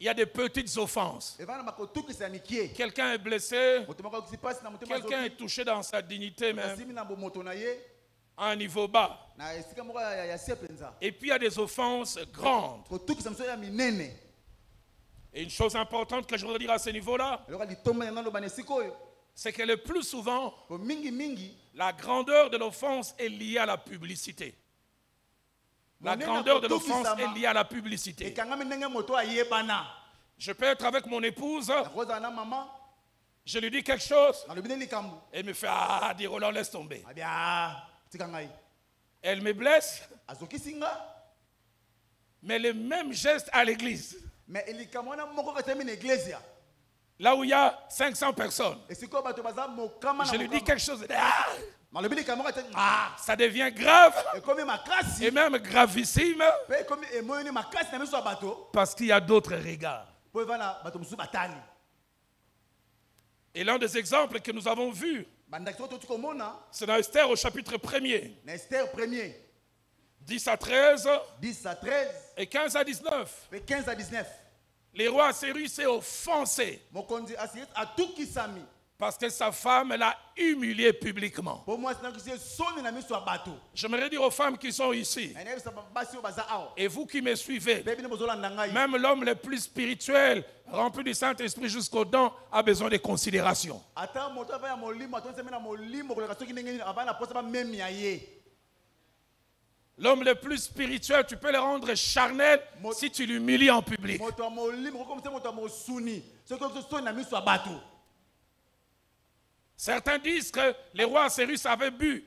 Il y a des petites offenses. eva na bakotukisa ya mikie Quelqu'un est blessé, moto moko akokisi mpasi na motema quelqu'un est touché dans sa dignité même, asimbi na bomoto na ye à un niveau bas. na esika moko ya sie mpenza Et puis il y a des offenses grandes. kotukisa mosusu ya minene Et une chose importante que je voudrais dire à ce niveau-là, eloko litomba yanga loba na esika oyo c'est que le plus souvent, po mingimingi la grandeur de l'offense est liée à la publicité. La grandeur de l'offense est liée à la publicité. ekangami ndenge moto ayebana Je peux être avec mon épouse, nakozala na mama je lui dis quelque chose, nalobi nde likambo elle me fait ah, dire Roland, laisse tomber. abia tika ngai Elle me blesse, azokisi nga mais le même geste à l'église, mais likambo wana moko katemi na eglise là où il y a 500 personnes, esika oyo bato baza mokama je na lui dis mokama quelque chose, ah, nalobi likambo katemi ça devient grave ekomi makasi et même gravissime mpe ekomi emoyoni makasi na miso ya bato parce qu'il y a d'autres regards. mpo eva na bato mosusu batali Et l'un des exemples que nous avons vus, bandakisi oyo toti komona c'est dans Esther au chapitre 1er, na Esther 1er 10 à 13 10 à 13 et 15 à 19. mpe 15 à 19 Le roi Assyrie s'est offensé mokonzi asirisi atukisami parce que sa femme l'a humilié publiquement. mpo mwasi nakisi soni na miso ya bato J'aimerais dire aux femmes qui sont ici, na nayebisa basi oyo baza awa et vous qui me suivez, mpe bino bozolanda ngai même l'homme le plus spirituel, rempli du Saint-Esprit jusqu'aux dents, a besoin de considération. ata moto ava ya molimo atonisami na molimo koleka soki ndenge nini ava na posa bamemi ya ye L'homme le plus spirituel, tu peux le rendre charnel si tu l'humilies en public. moto ya molimo kokomisa moto ya mosuni soki okisi soni na miso ya bato Certains disent que le roi Cyrus avait bu.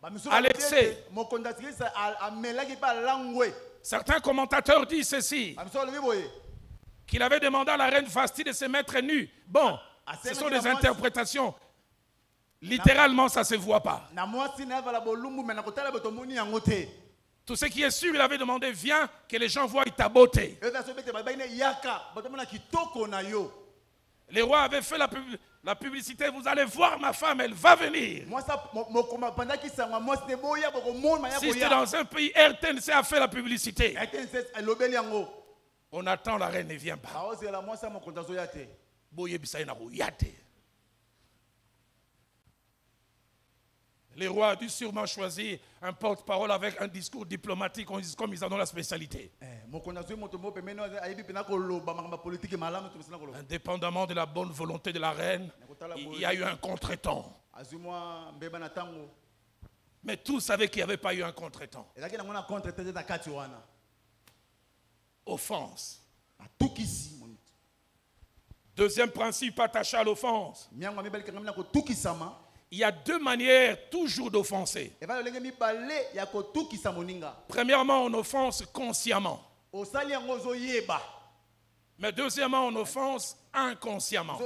bamisu Alexei. mokonzi asirisi amelaki mpe alangwe Certains commentateurs disent ceci, bamisu alobi boye qu'il avait demandé à la reine Vasti de se mettre nue. Bon, ce sont des interprétations. Littéralement, ça ne se voit pas. na mwasi na avala bolumbu me na kotala bato omoni yango te Tout ce qui est sûr, il avait demandé, viens, que les gens voient ta beauté. eza so bete babaine yaka bato omona kitoko na yo Le roi avait fait la publicité, vous allez voir ma femme, elle va venir. mwasi mokoma pandaki sango mwasi te boya bokomona ya Si c'était koya dans un pays, RTNC a fait la publicité. elobeli yango On attend, la reine ne vient pas. aozela mwasi ya mokonzi azoya te Boye bisaye na koya te. Les rois a dû sûrement choisir un porte-parole avec un discours diplomatique, comme ils en ont la spécialité. mokonzi azwi moto moko pemeni ayebi mpena koloba makambo ya politike malamu tomesana koloba Indépendamment de la bonne volonté de la reine, il y a eu un contretemps. azwi mwa mbeba na ntango Mais tous savaient qu'il n'y avait pas eu un contretemps. ezalaki nango na contre te na kati wana Offense. atukisi moniti Deuxième principe attaché à l'offense. miango ya mibali kangami na kotukisama Il y a deux manières toujours d'offenser. eva lolenge mibale ya kotukisa moninga Premièrement, on offense consciemment. osali yango ozoyeba Mais deuxièmement, on offense inconsciemment.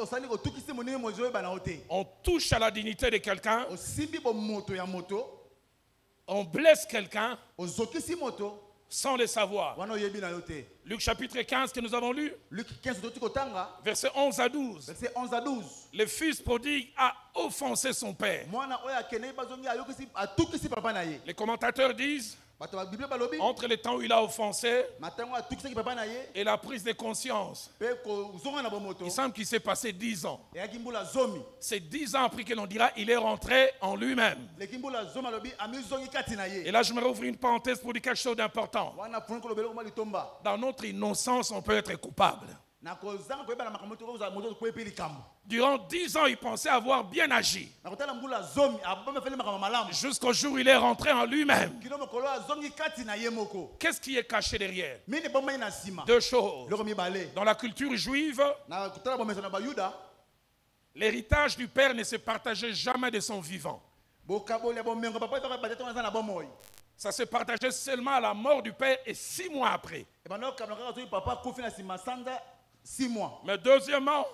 On touche à la dignité de quelqu'un. On blesse quelqu'un sans le savoir. Luc chapitre 15 que nous avons lu, versets 11 à 12. Le fils prodigue a offensé son père. Les commentateurs disent, entre les temps où il a offensé et la prise de conscience, il semble qu'il s'est passé 10 ans. C'est 10 ans après que l'on dira il est rentré en lui-même. Et là, je me rouvre une parenthèse pour dire quelque chose d'important. Dans notre innocence, on peut être coupable. Durant 10 ans, il pensait avoir bien agi. Jusqu'au jour où il est rentré en lui-même. Qu'est-ce qui est caché derrière? Deux choses. Dans la culture juive, l'héritage du père ne se partageait jamais de son vivant. Ça se partageait seulement à la mort du père et 6 mois après. Mais deuxièmement,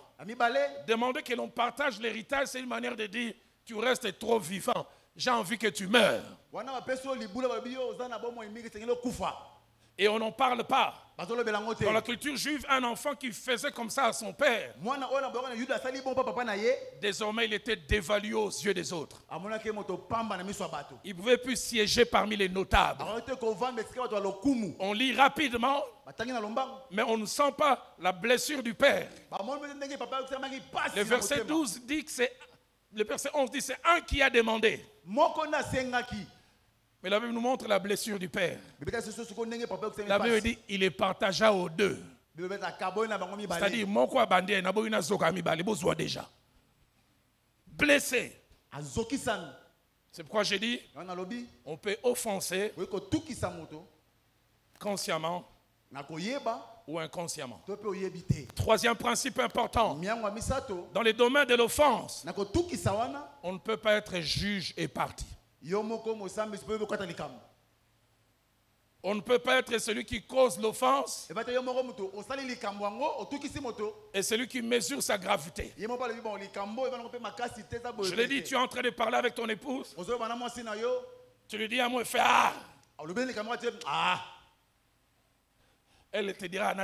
demander que l'on partage l'héritage, c'est une manière de dire tu restes trop vivant. J'ai envie que tu meurs. Et on n'en parle pas. Dans la culture juive, un enfant qui faisait comme ça à son père, désormais il était dévalué aux yeux des autres. Il ne pouvait plus siéger parmi les notables. On lit rapidement, mais on ne sent pas la blessure du père. Le verset 12 dit que c'est... Le verset 11 dit c'est un qui a demandé. Mais la Bible nous montre la blessure du père. La Bible dit il est partagé aux deux. C'est-à-dire, déjà. Blessé. C'est pourquoi j'ai dit on peut offenser consciemment ou inconsciemment. Troisième principe important. Dans les domaines de l'offense, on ne peut pas être juge et partie. On ne peut pas être celui qui cause l'offense et celui qui mesure sa gravité. Je l'ai dit, tu es en train de parler avec ton épouse. Tu lui dis à moi, fais ah. Elle te dira,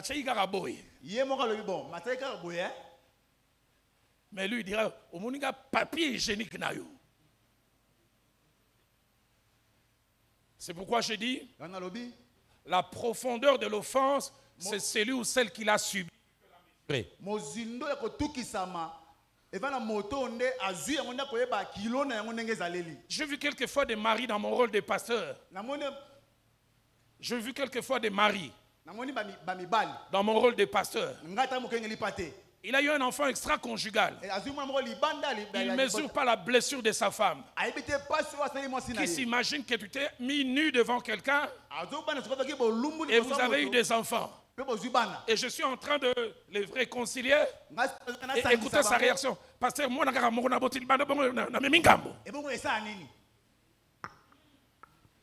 mais lui il dira, au moins papier hygiénique nayo. C'est pourquoi j'ai dit, la profondeur de l'offense, c'est celui ou celle qui l'a subi. J'ai vu quelquefois des maris dans mon rôle de pasteur. J'ai vu quelquefois des maris dans mon rôle de pasteur. Il a eu un enfant extra-conjugal. Il ne mesure pas la blessure de sa femme. Qui s'imagine que tu t'es mis nu devant quelqu'un et vous avez eu des enfants. Et je suis en train de les réconcilier et écouter sa réaction. Pasteur, moi,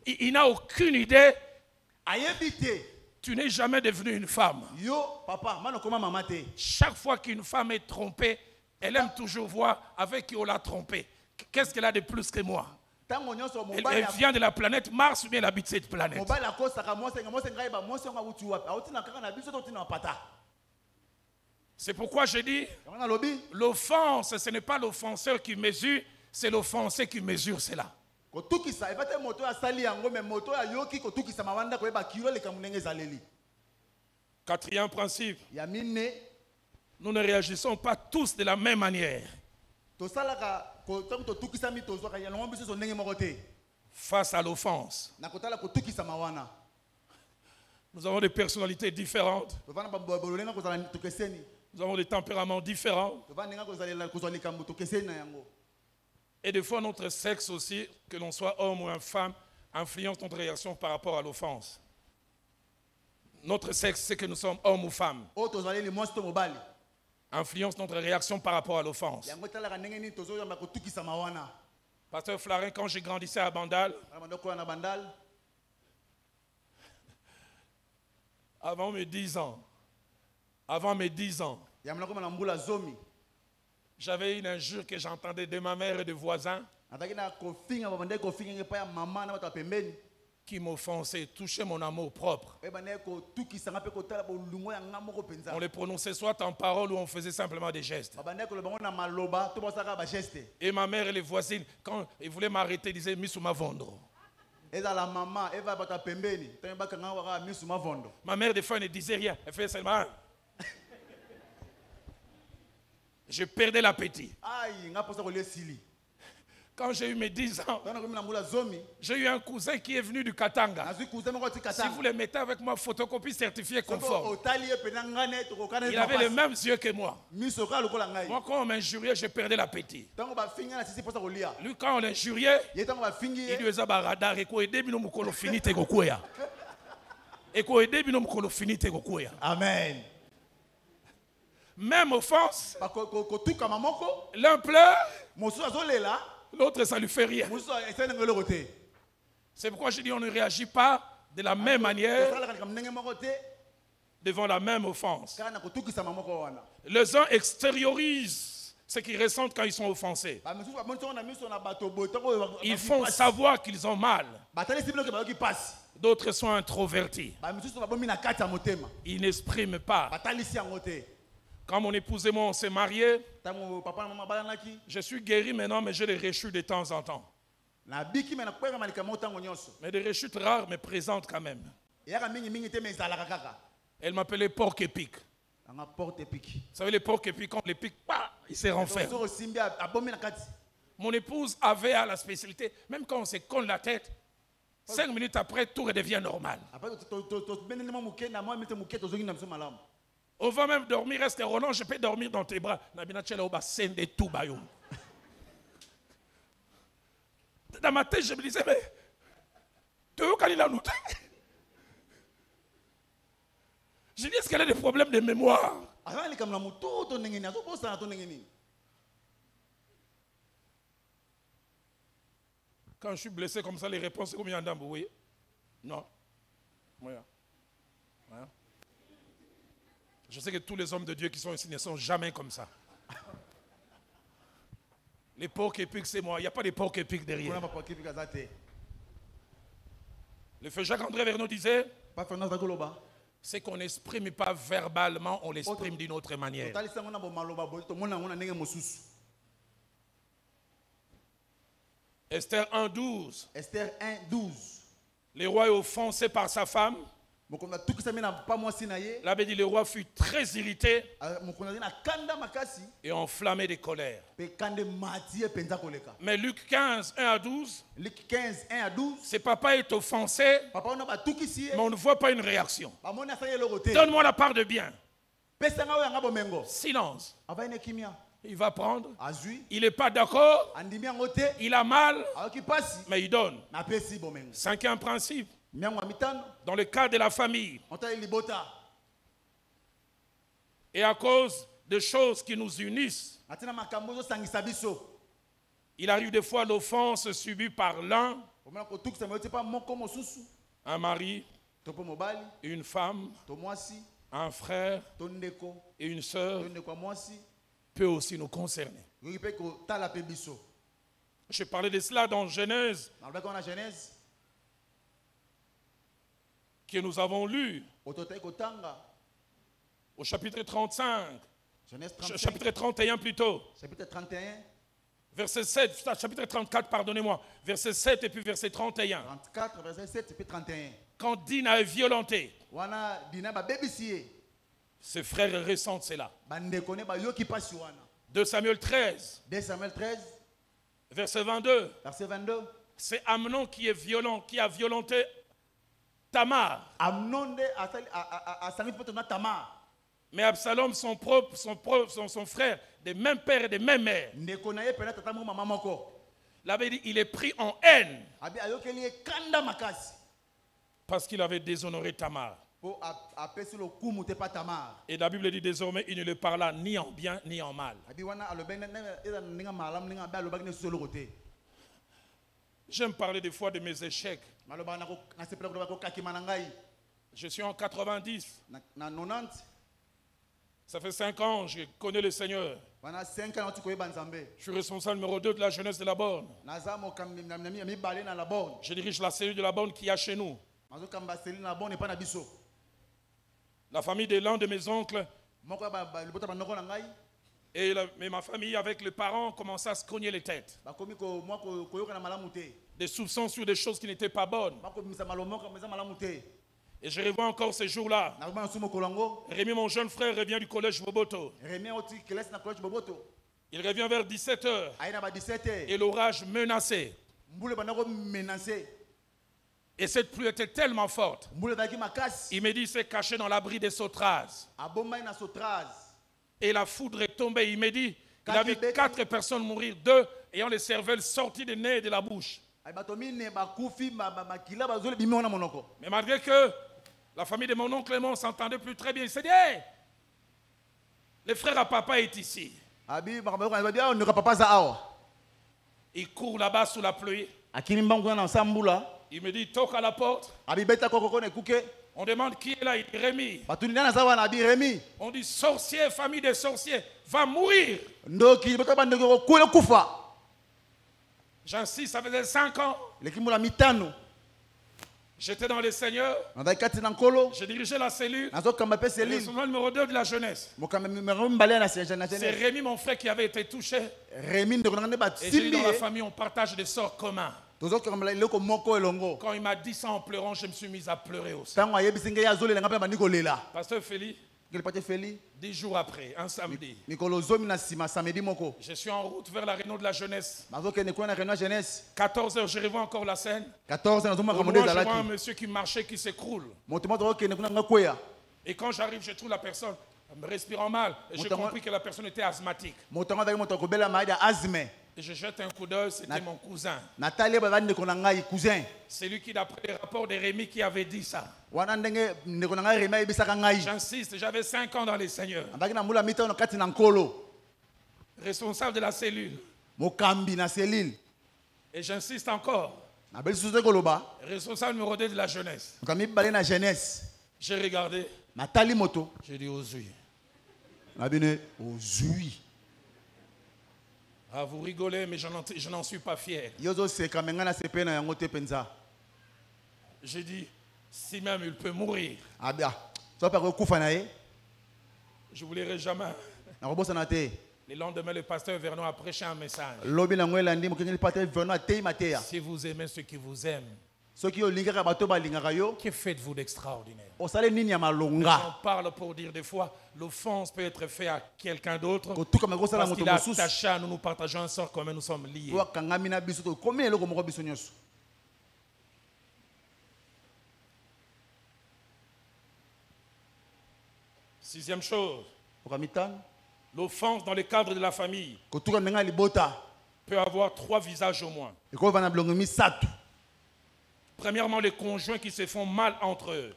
il n'a aucune idée. Tu n'es jamais devenu une femme. Chaque fois qu'une femme est trompée, elle aime toujours voir avec qui on l'a trompée. Qu'est-ce qu'elle a de plus que moi? Elle vient de la planète Mars ou bien elle habite cette planète? C'est pourquoi je dis, l'offense, ce n'est pas l'offenseur qui mesure, c'est l'offensé qui mesure cela. Quatrième principe, nous ne réagissons pas tous de la même manière face à l'offense. Nous avons des personnalités différentes. Nous avons des tempéraments différents. Et des fois, notre sexe aussi, que l'on soit homme ou une femme, influence notre réaction par rapport à l'offense. Notre sexe, c'est que nous sommes hommes ou femmes. Influence notre réaction par rapport à l'offense. Pasteur Flarin, quand j'ai grandissé à Bandal, avant mes 10 ans, Avant mes 10 ans, yamna koma na mbula zomi j'avais une injure que j'entendais de ma mère et de voisins ataki na kofinga babande kofinga ngepa ya mama na bato pembeni qui m'offensaient, touchaient mon amour propre. e bande ko tukisanga pe kotala bolungo ya nga moko penza On les prononçait soit en parole ou on faisait simplement des gestes. babande ko lobango na maloba to bosaka ba geste Et ma mère et les voisines, quand ils voulaient m'arrêter, ils disaient Misuma Vondro. eza la mama eva bato pembeni to bakanga waka misu mavondo Ma mère, des fois, ne disait rien. Elle faisait seulement. Je perdais l'appétit. ai nga posa ko lesili Quand j'ai eu mes 10 ans, tana ko mina mbula zomi j'ai eu un cousin qui est venu du Katanga. nazwi kuza moko Si tikata vous les mettez avec moi, photocopie certifiée conforme. otali e pena ngane to kokana Il avait les mêmes yeux que moi. miso ka lokola ngai Moi, quand on m'injuriait, je perdais l'appétit. tango bafinga na sisi posa kolia Lui, quand on l'injuriait, ye tango bafingi il ye lui faisait radar et quoi, bino mukolo fini te kokuya. Et quoi, bino mukolo fini te kokuya. amen Même offense, kotukama moko l'un pleure, mosusu azolela l'autre ça lui fait rien. mosusu esali nango eloko te C'est pourquoi je dis on ne réagit pas de la même manière tosalaka likambo ndenge moko te devant la même offense. kaka na kotukisama moko wana Les uns extériorisent ce qu'ils ressentent quand ils sont offensés. bamisusu bamoni ntongo na miso na bato boye ntango oyo Ils font savoir qu'ils ont mal. batalisi biloke bayoki pasi D'autres sont introvertis. bamisusu babomi na kati ya motema Ils n'expriment pas. batalisi yango te Quand mon épouse et moi on s'est mariés, ntango papa na mama balanaki je suis guéri maintenant, mais j'ai des rechutes de temps en temps. nabiki me nakweka malikama ntango nyonso Mais des rechutes rares, mais présentes quand même. eyaka mingimingi te me ezalaka kaka Elle m'appelait porc épic. anga porte epiki Vous savez, les porcs épics, quand on les pique, bah, ils se renferment. soki osimbi abomi na kati Mon épouse avait à la spécialité, même quand on se colle la tête, 5 minutes après, tout redevient normal. après tobendeli mwa moke na mwa mite moke tozongi na biso malamu On va même dormir, reste Roland, je peux dormir dans tes bras. Dans ma tête, je me disais, mais tu veux qu'elle a noté? Je dis, est-ce qu'elle a des problèmes de mémoire? azala likambo na motu to ndenge nini azobosana to ndenge nini Quand je suis blessé comme ça, les réponses, c'est combien d'âmes, vous voyez? Non. Voilà. Voilà. Je sais que tous les hommes de Dieu qui sont ici ne sont jamais comme ça. Les porcs épiques, c'est moi. Il n'y a pas de porcs épiques derrière. mpona bapoki epiki aza te Le feu Jacques-André Verneau disait, bafernance bakoloba c'est qu'on n'exprime pas verbalement, on l'exprime d'une autre manière. totalisi yango na bomaloba boye tomona yango na ndenge mosusu Esther 1,12. Esther 1:12 Le roi est offensé par sa femme. mokonzi atukisami na pa mwasi na ye L'abbé dit, le roi fut très irrité mokonzi azali na kanda makasi et enflammé de colère. mpe kanda emati ye mpenza koleka Mais Luc 15, 1 à 12, Luc 15 1:12 c'est papa est offensé, papa wana batukisi ye mais on ne voit pas une réaction. bamoni asali eloko te Donne-moi la part de bien. pesanga oyo yanga bomengo Silence. avai ne kimia Il va prendre. azwi Il n'est pas d'accord. andimi yango te Il a mal, ayoki pasi mais il donne. napesi bomengo Cinquième principe, miango ya mitano dans le cas de la famille, otali libota et à cause de choses qui nous unissent, atina makambo ezosangisa biso il arrive des fois l'offense subie par l'un, omona kotukisa moyo te mpa moko mosusu un mari, to mpo mobali une femme, to mwasi un frère to ndeko et une sœur to ndeko ya mwasi peut aussi nous concerner. yoki mpe kotala mpe biso Je parlais de cela dans Genèse nalobaki wana genèse que nous avons lu ototali kotanga au chapitre 35, genèse 35 chapitre 31 plutôt, chapitre 31 verset 7, chapitre 34, pardonnez-moi, verset 7 et puis verset 31. 34 verset 7 et puis 31 Quand Dina est violentée, wana dina babebisi ye ses frères ressentent cela. bandeko ne bayoki pasi wana 2 Samuel 13, 2 Samuel 13 verset 22. verset 22 C'est Amnon qui est violent, qui a violenté Tamar. Amnon nde asangi mpe tona Tamar Mais Absalom, son frère, des mêmes pères et des mêmes mères, ndeko na ye pena tata moko mama moko l'avait dit, il est pris en haine abi ayokeli ye kanda makasi parce qu'il avait déshonoré Tamar. mpo apesi lokumu te pa Tamar Et la Bible dit désormais, il ne le parla ni en bien ni en mal. abi wana alobaki eza na ndenge malamu ndenge abe alobaki ne susu eloko te J'aime parler des fois de mes échecs. malobaka nasepela koloba kokakima na ngai Je suis en 90. na 90 Ça fait 5 ans, je connais le Seigneur. Pendant 5 ans, tu connais Banzambe. Je suis responsable numéro 2 de la jeunesse de la borne. Naza mokambi mi balé na la borne. Je dirige la cellule de la borne qui y a chez nous. Mazo kamba cellule na borne pas na biso. La famille de l'un de mes oncles Moko ba le bota banoko na ngai. mais ma famille avec les parents commençaient à se cogner les têtes. Ba komi ko moi ko yoka na malamu te. Des soupçons sur des choses qui n'étaient pas bonnes. Ba ko misa malomoka misa malamu te. Et je revois encore ces jours-là. Na ba sumo kolongo. Rémi, mon jeune frère, revient du collège Boboto. Rémi oti classe na collège Boboto. Il revient vers 17h. Aina ba 17h. Et l'orage menaçait. Mboule banako menacé. Et cette pluie était tellement forte. Mboule daki makas. Il me dit, il s'est caché dans l'abri des sautras. Abomba na sautras. Et la foudre est tombée. Il me dit, il a vu 4 personnes mourir, 2 ayant les cervelles sorties des nez et de la bouche. Mais malgré que la famille de mon oncle et moi ne s'entendait plus très bien, il s'est dit, hey, le frère à papa est ici. Il court là-bas sous la pluie. Il me dit, toque à la porte. On demande qui est là, il dit Rémi. On dit sorcier, famille des sorciers, va mourir. J'insiste, ça faisait 5 ans. J'étais dans le Seigneur. J'ai dirigé la cellule. Le numéro 2 de la jeunesse. C'est Rémi, mon frère, qui avait été touché. Et j'ai dit dans la famille, on partage des sorts communs. Quand il m'a dit ça en pleurant, je me suis mis à pleurer aussi. Pasteur Félix, 10 jours après, un samedi, je suis en route vers la réunion de la jeunesse. 14h, je revois encore la scène. Au loin, je vois un monsieur qui marchait, qui s'écroule. Et quand j'arrive, je trouve la personne me respirant mal. Et j'ai compris que la personne était asthmatique. Et je jette un coup d'œil, c'était mon cousin. C'est lui qui, d'après les rapports de Rémi, qui avait dit ça. J'insiste, j'avais 5 ans dans les seigneurs. Responsable de la cellule. Et j'insiste encore. Responsable numéro 2 de la jeunesse. J'ai regardé. J'ai dit Ozui. Ah, vous rigolez, mais je n'en suis pas fier. J'ai dit, si même il peut mourir, je ne voulais jamais. Le lendemain, le pasteur Vernon a prêché un message. Si vous aimez ceux qui vous aiment, que faites-vous d'extraordinaire? On parle pour dire des fois, l'offense peut être faite à quelqu'un d'autre parce qu'il a attaché à nous, nous partageons un sort commun, nous sommes liés. 6e chose, l'offense dans le cadre de la famille peut avoir 3 visages au moins. Premièrement, les conjoints qui se font mal entre eux.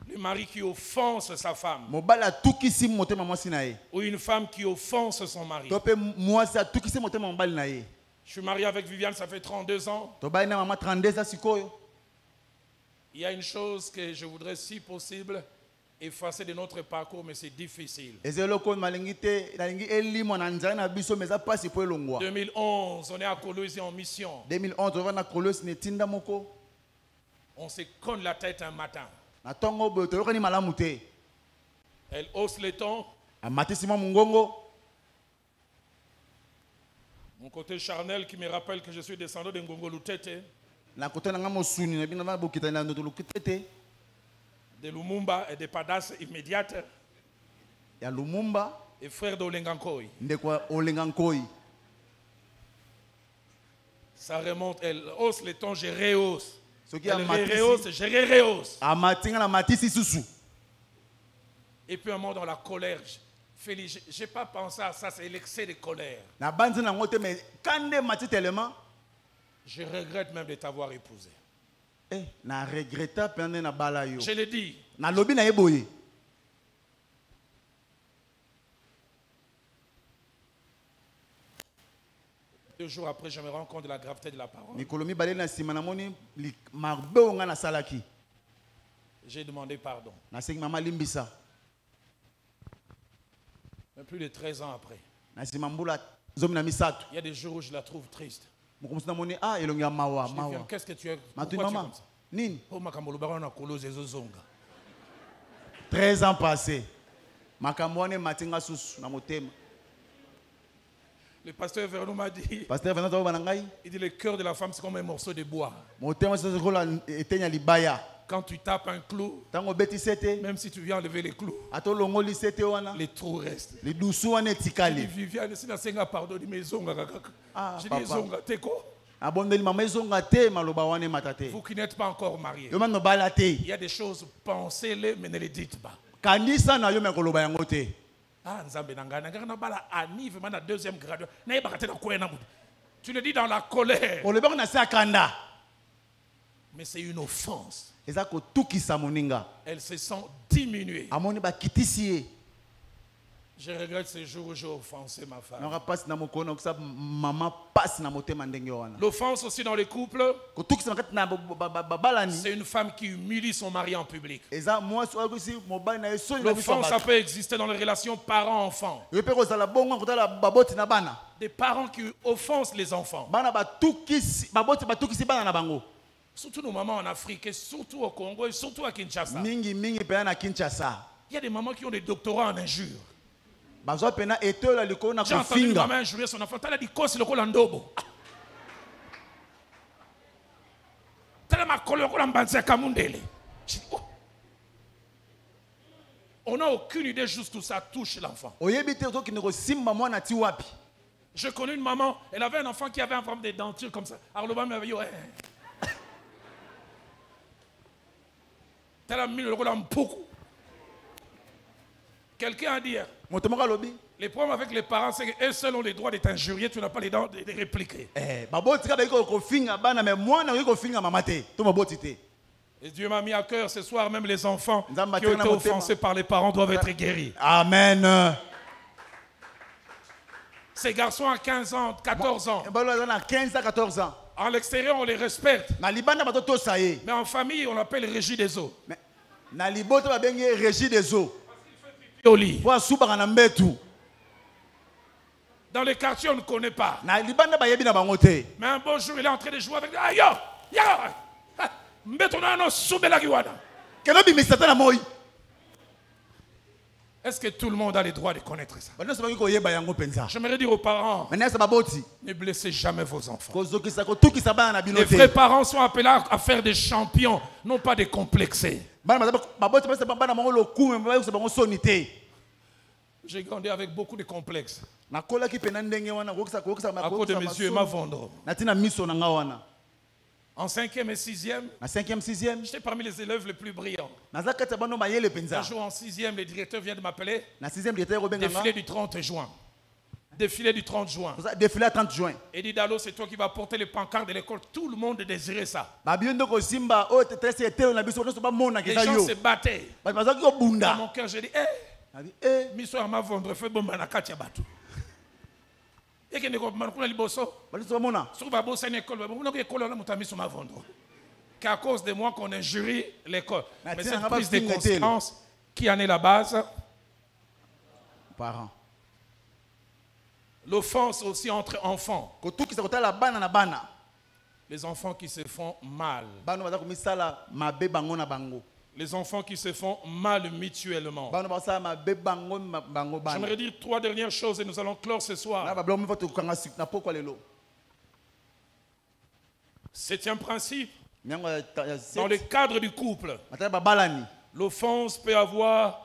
Le mari qui offense sa femme. Ou une femme qui offense son mari. Je suis marié avec Viviane, ça fait 32 ans. Il y a une chose que je voudrais, si possible, effacer de notre parcours, mais c'est difficile. 2011, on est à Kolwezi en mission. 2011, on se cogne la tête un matin. Elle hausse les tons. Mon côté charnel qui me rappelle que je suis descendant de Ngongolo Tete. De Lumumba et de Padas immédiate. Et frère d'Olengankoi. Ça remonte, elle hausse les tons, je rehausse. Elle rehausse, je rehausse. Et puis un moment dans la colère, Félix, je n'ai pas pensé à ça, c'est l'excès de colère. Je regrette même de t'avoir épousé. Je l'ai dit. 2 jours après, je me rends compte de la gravité de la parole. J'ai demandé pardon. nasengi mama limbisa. Mais plus de 13 ans après, Nasima mbula zomi na misato. il y a des jours où je la trouve triste. Mokomusi na moni ah elongi ya mawa Je dis, viens, mawa. qu'est-ce que tu es? Matu Pourquoi tu es mama. comme ça? Nini? Oh, makambo lobaka na koloze ezozonga. 13 ans passés. Makambo wane matinga susu na motema. Le pasteur Vernon m'a dit, Pasteur Venant Zabo banangai. il dit le cœur de la femme c'est comme un morceau de bois. Motema sasa kola etenya libaya. Quand tu tapes un clou, Tango beti sete. même si tu viens enlever les clous, Ato longoli sete wana. les trous restent. Les doussous wane Il dit, tikali. Viviane, si na senga pardon, il dit, mais zonga kaka. Ah, J'ai dit, papa. zonga, t'es quoi? Abondeli mama ezonga te maloba wane matate. Vous qui n'êtes pas encore mariés, Yo mano bala te. il y a des choses, pensez-les, mais ne les dites pas. Kanisa na yo me koloba yango te. Ah, Nzambe nangana, ngana bala ani, vraiment na deuxième grade. Na yeba kate na kwena mutu. Tu le dis dans la colère, Olobaka na se akanda. mais c'est une offense. Eza ko tukisa moninga. Elle se sent diminuée. Amoni ba kitisi ye. Je regrette ce jour où j'ai offensé ma femme. Na passe na mokona ko sa mama passe na motema ndenge wana. L'offense aussi dans les couples, Ko tukisa makati na balani. c'est une femme qui humilie son mari en public. Eza moi so ko si mobali na yeso na biso L'offense, ça ba. peut exister dans les relations parents-enfants. Yo pe ko sala bongo ko tala baboti na bana. Des parents qui offensent les enfants. Bana ba tukisi baboti ba tukisi bana na bango. Surtout nos mamans en Afrique, et surtout au Congo, et surtout à Kinshasa. Mingi mingi pe na Kinshasa. Il y a des mamans qui ont des doctorats en injure. Bazwa pena etola liko na J'ai entendu une kofinga. maman injurier son enfant. Elle a dit cause le colandobo. Telle ma colère colambanze kamundele. On n'a aucune idée juste où ça touche l'enfant. Oyebi te to kinoko simba mwana ti wapi. Je connais une maman, elle avait un enfant qui avait en forme des dentures comme ça. Alors le maman m'avait dit, ouais. Telle a mis le beaucoup. Quelqu'un a dit, Motomoka lobi. les problèmes avec les parents, c'est qu'eux seuls ont les droits d'être injuriés, tu n'as pas les droits de répliquer. Baboti ka biko kofinga bana mais mwana yiko kofinga mama te. To maboti te. Et Dieu m'a mis à cœur ce soir, même les enfants qui ont Nzamba été offensés par les parents doivent être guéris. Amen. Ces garçons à 15 ans, 14 ans, Balo na 15 à 14 ans. à l'extérieur, on les respecte. Na libanda bato to saye. Mais en famille, on l'appelle régie des eaux. Mais na liboto ba bengi régie des eaux. Au lit. Pour suba na mbetu. Dans les quartiers, on ne connaît pas. Na libanda ba yebi na bango te. Mais un beau jour, il est en train de jouer avec... Ah, yo! Yo! Mbetona no soubela kiwana. Kelo bi misata na moi. Est-ce que tout le monde a le droit de connaître ça? Bano sabaki ko yeba yango penza. J'aimerais dire aux parents, Maintenant ça baboti. ne blessez jamais vos enfants. Ko zokisa ko tukisa bana na bino Les te. vrais parents sont appelés à faire des champions, non pas des complexés. Bana baboti ba bana mongo lo kume ba ko bango sonité. J'ai grandi avec beaucoup de complexes. Na kola ki pena ndenge wana ko kisa À cause de messieurs Mavondro. Na tina miso na nga wana. En 5e et 6e, Na 5e 6e. j'étais parmi les élèves les plus brillants. Na zakata bano mayele Un penza. jour en 6e, le directeur vient de m'appeler. Na 6e directeur Robin Ganga. Défilé du 30 juin. Défilé du 30 juin. Défilé à 30 juin. Et dit Dalo, c'est toi qui vas porter les pancartes de l'école. Tout le monde désirait ça. Ba biondo ko simba o tetese etelo na biso so ba mona Les keza gens yo. se battaient. Ba bazaki ko Dans bunda. mon cœur, j'ai dit, eh, Abi miso ya Mavondro fait bomba na kati ya bato. Et que ne comprend pas liboso. ba so mona. Sur ba bossa une école, on a école na mutami so Mavondro. Qu'à cause de moi qu'on injurie l'école. Mais cette prise de conscience qui en est la base. Parents. L'offense aussi entre enfants. Ko tukisa ko tala bana na bana. Les enfants qui se font mal. Bano bazako misala mabe bango na bango. Les enfants qui se font mal mutuellement. Bano basala mabe bango bango bana. J'aimerais dire 3 dernières choses et nous allons clore ce Na soir. ba blo mi foto kanga na poko lelo. 7e principe. Nyango ya Dans le cadre du couple, matala ba balani. l'offense peut avoir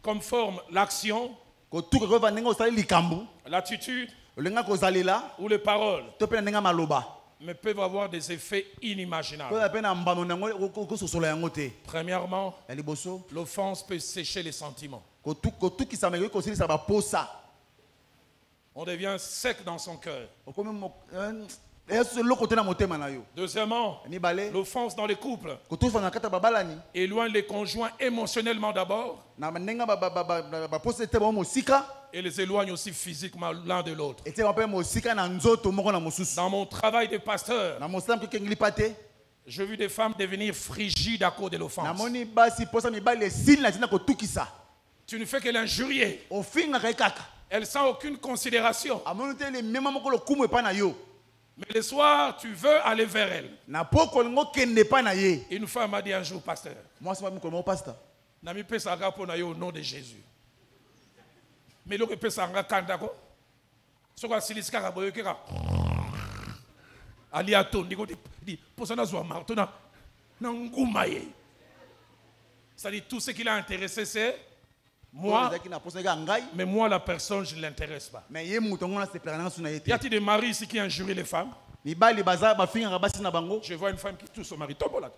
comme forme l'action, Ko tuka ko vanenga osali likambu. l'attitude Olenga ko zalela. ou les paroles, To pe na nenga maloba. mais peuvent avoir des effets Ko inimaginables. ya pe na mbano nango ko sosola yango te. Premièrement, Ya liboso. l'offense peut sécher les sentiments. Ko tukisa meko ko silisa ba posa. On devient sec dans son cœur. Okomi Yesu loko te na motema na yo. Deuxièmement, Ni bale. l'offense dans les couples Ko tufa na kata ba balani. éloigne les conjoints émotionnellement d'abord Na nenga ba posa te ba mosika. et les éloigne aussi physiquement l'un de l'autre. Et tu vas mosika na nzoto moko na mosusu. Dans mon travail de pasteur, Na mosam ke ngili pate. J'ai vu des femmes devenir frigides à cause de l'offense. namoni basi posa mibali esili na tina kotukisa Tu ne fais que l'injurier. ofingaka ye kaka Elle sent aucune considération. amoni te lemema moko lokumu epai na yo Mais le soir, tu veux aller vers elle. na po kolinga okende epai na ye Une femme m'a dit un jour, pasteur, mwasi mokolo moko pasta Nami pesanga pour na yo au nom de Jésus. Mais l'autre pesanga kandako. Soko siliska boyo keka. Ali atondi ko di posana zo marto na nguma ye. C'est-à-dire tout ce qui l'a intéressé c'est moi, ezalaki na posa eka ngai mais moi la personne je ne l'intéresse pas. mais ye moto ngo nasepelaka nanga suna ye Y te a-t-il des maris ici qui injurient les femmes? mibali baza bafingaka basi na bango Je vois une femme qui touche son mari. Tobola.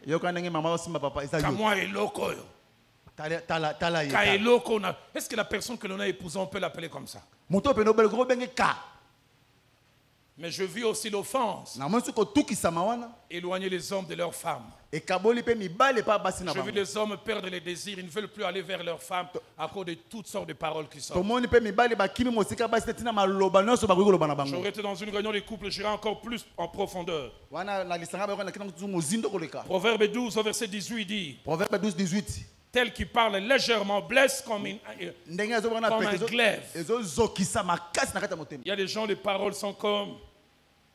yoka ndenge mama osimba papa eza yo Kamwa eloko yo. tala ye Ka tala. eloko na. Est-ce que la personne que l'on a épousée on peut l'appeler comme ça? moto oyo pene obeleka obenge ka Mais je vis aussi l'offense. namoni soki kotukisama wana Éloigner les hommes de leurs femmes. ekaboli mpe mibali epai basi na Je vis bango les hommes perdre les désirs. Ils ne veulent plus aller vers leurs femmes à cause de toutes sortes de paroles qui sortent. tomoni mpe mibali bakimi mosika basi te tina maloba nyonso bakoki koloba na bango J'aurais été dans une réunion de couple, j'irai encore plus en profondeur. wana na lisanga bayoka nakina kutu mozindo koleka Proverbe 12 au verset 18 dit, proverbe 12-18 tel qui parle légèrement blesse comme une... ndenge azobaka Comme na un glaive. ezozokisa makasi na kati ya motema Il y a des gens, les paroles sont comme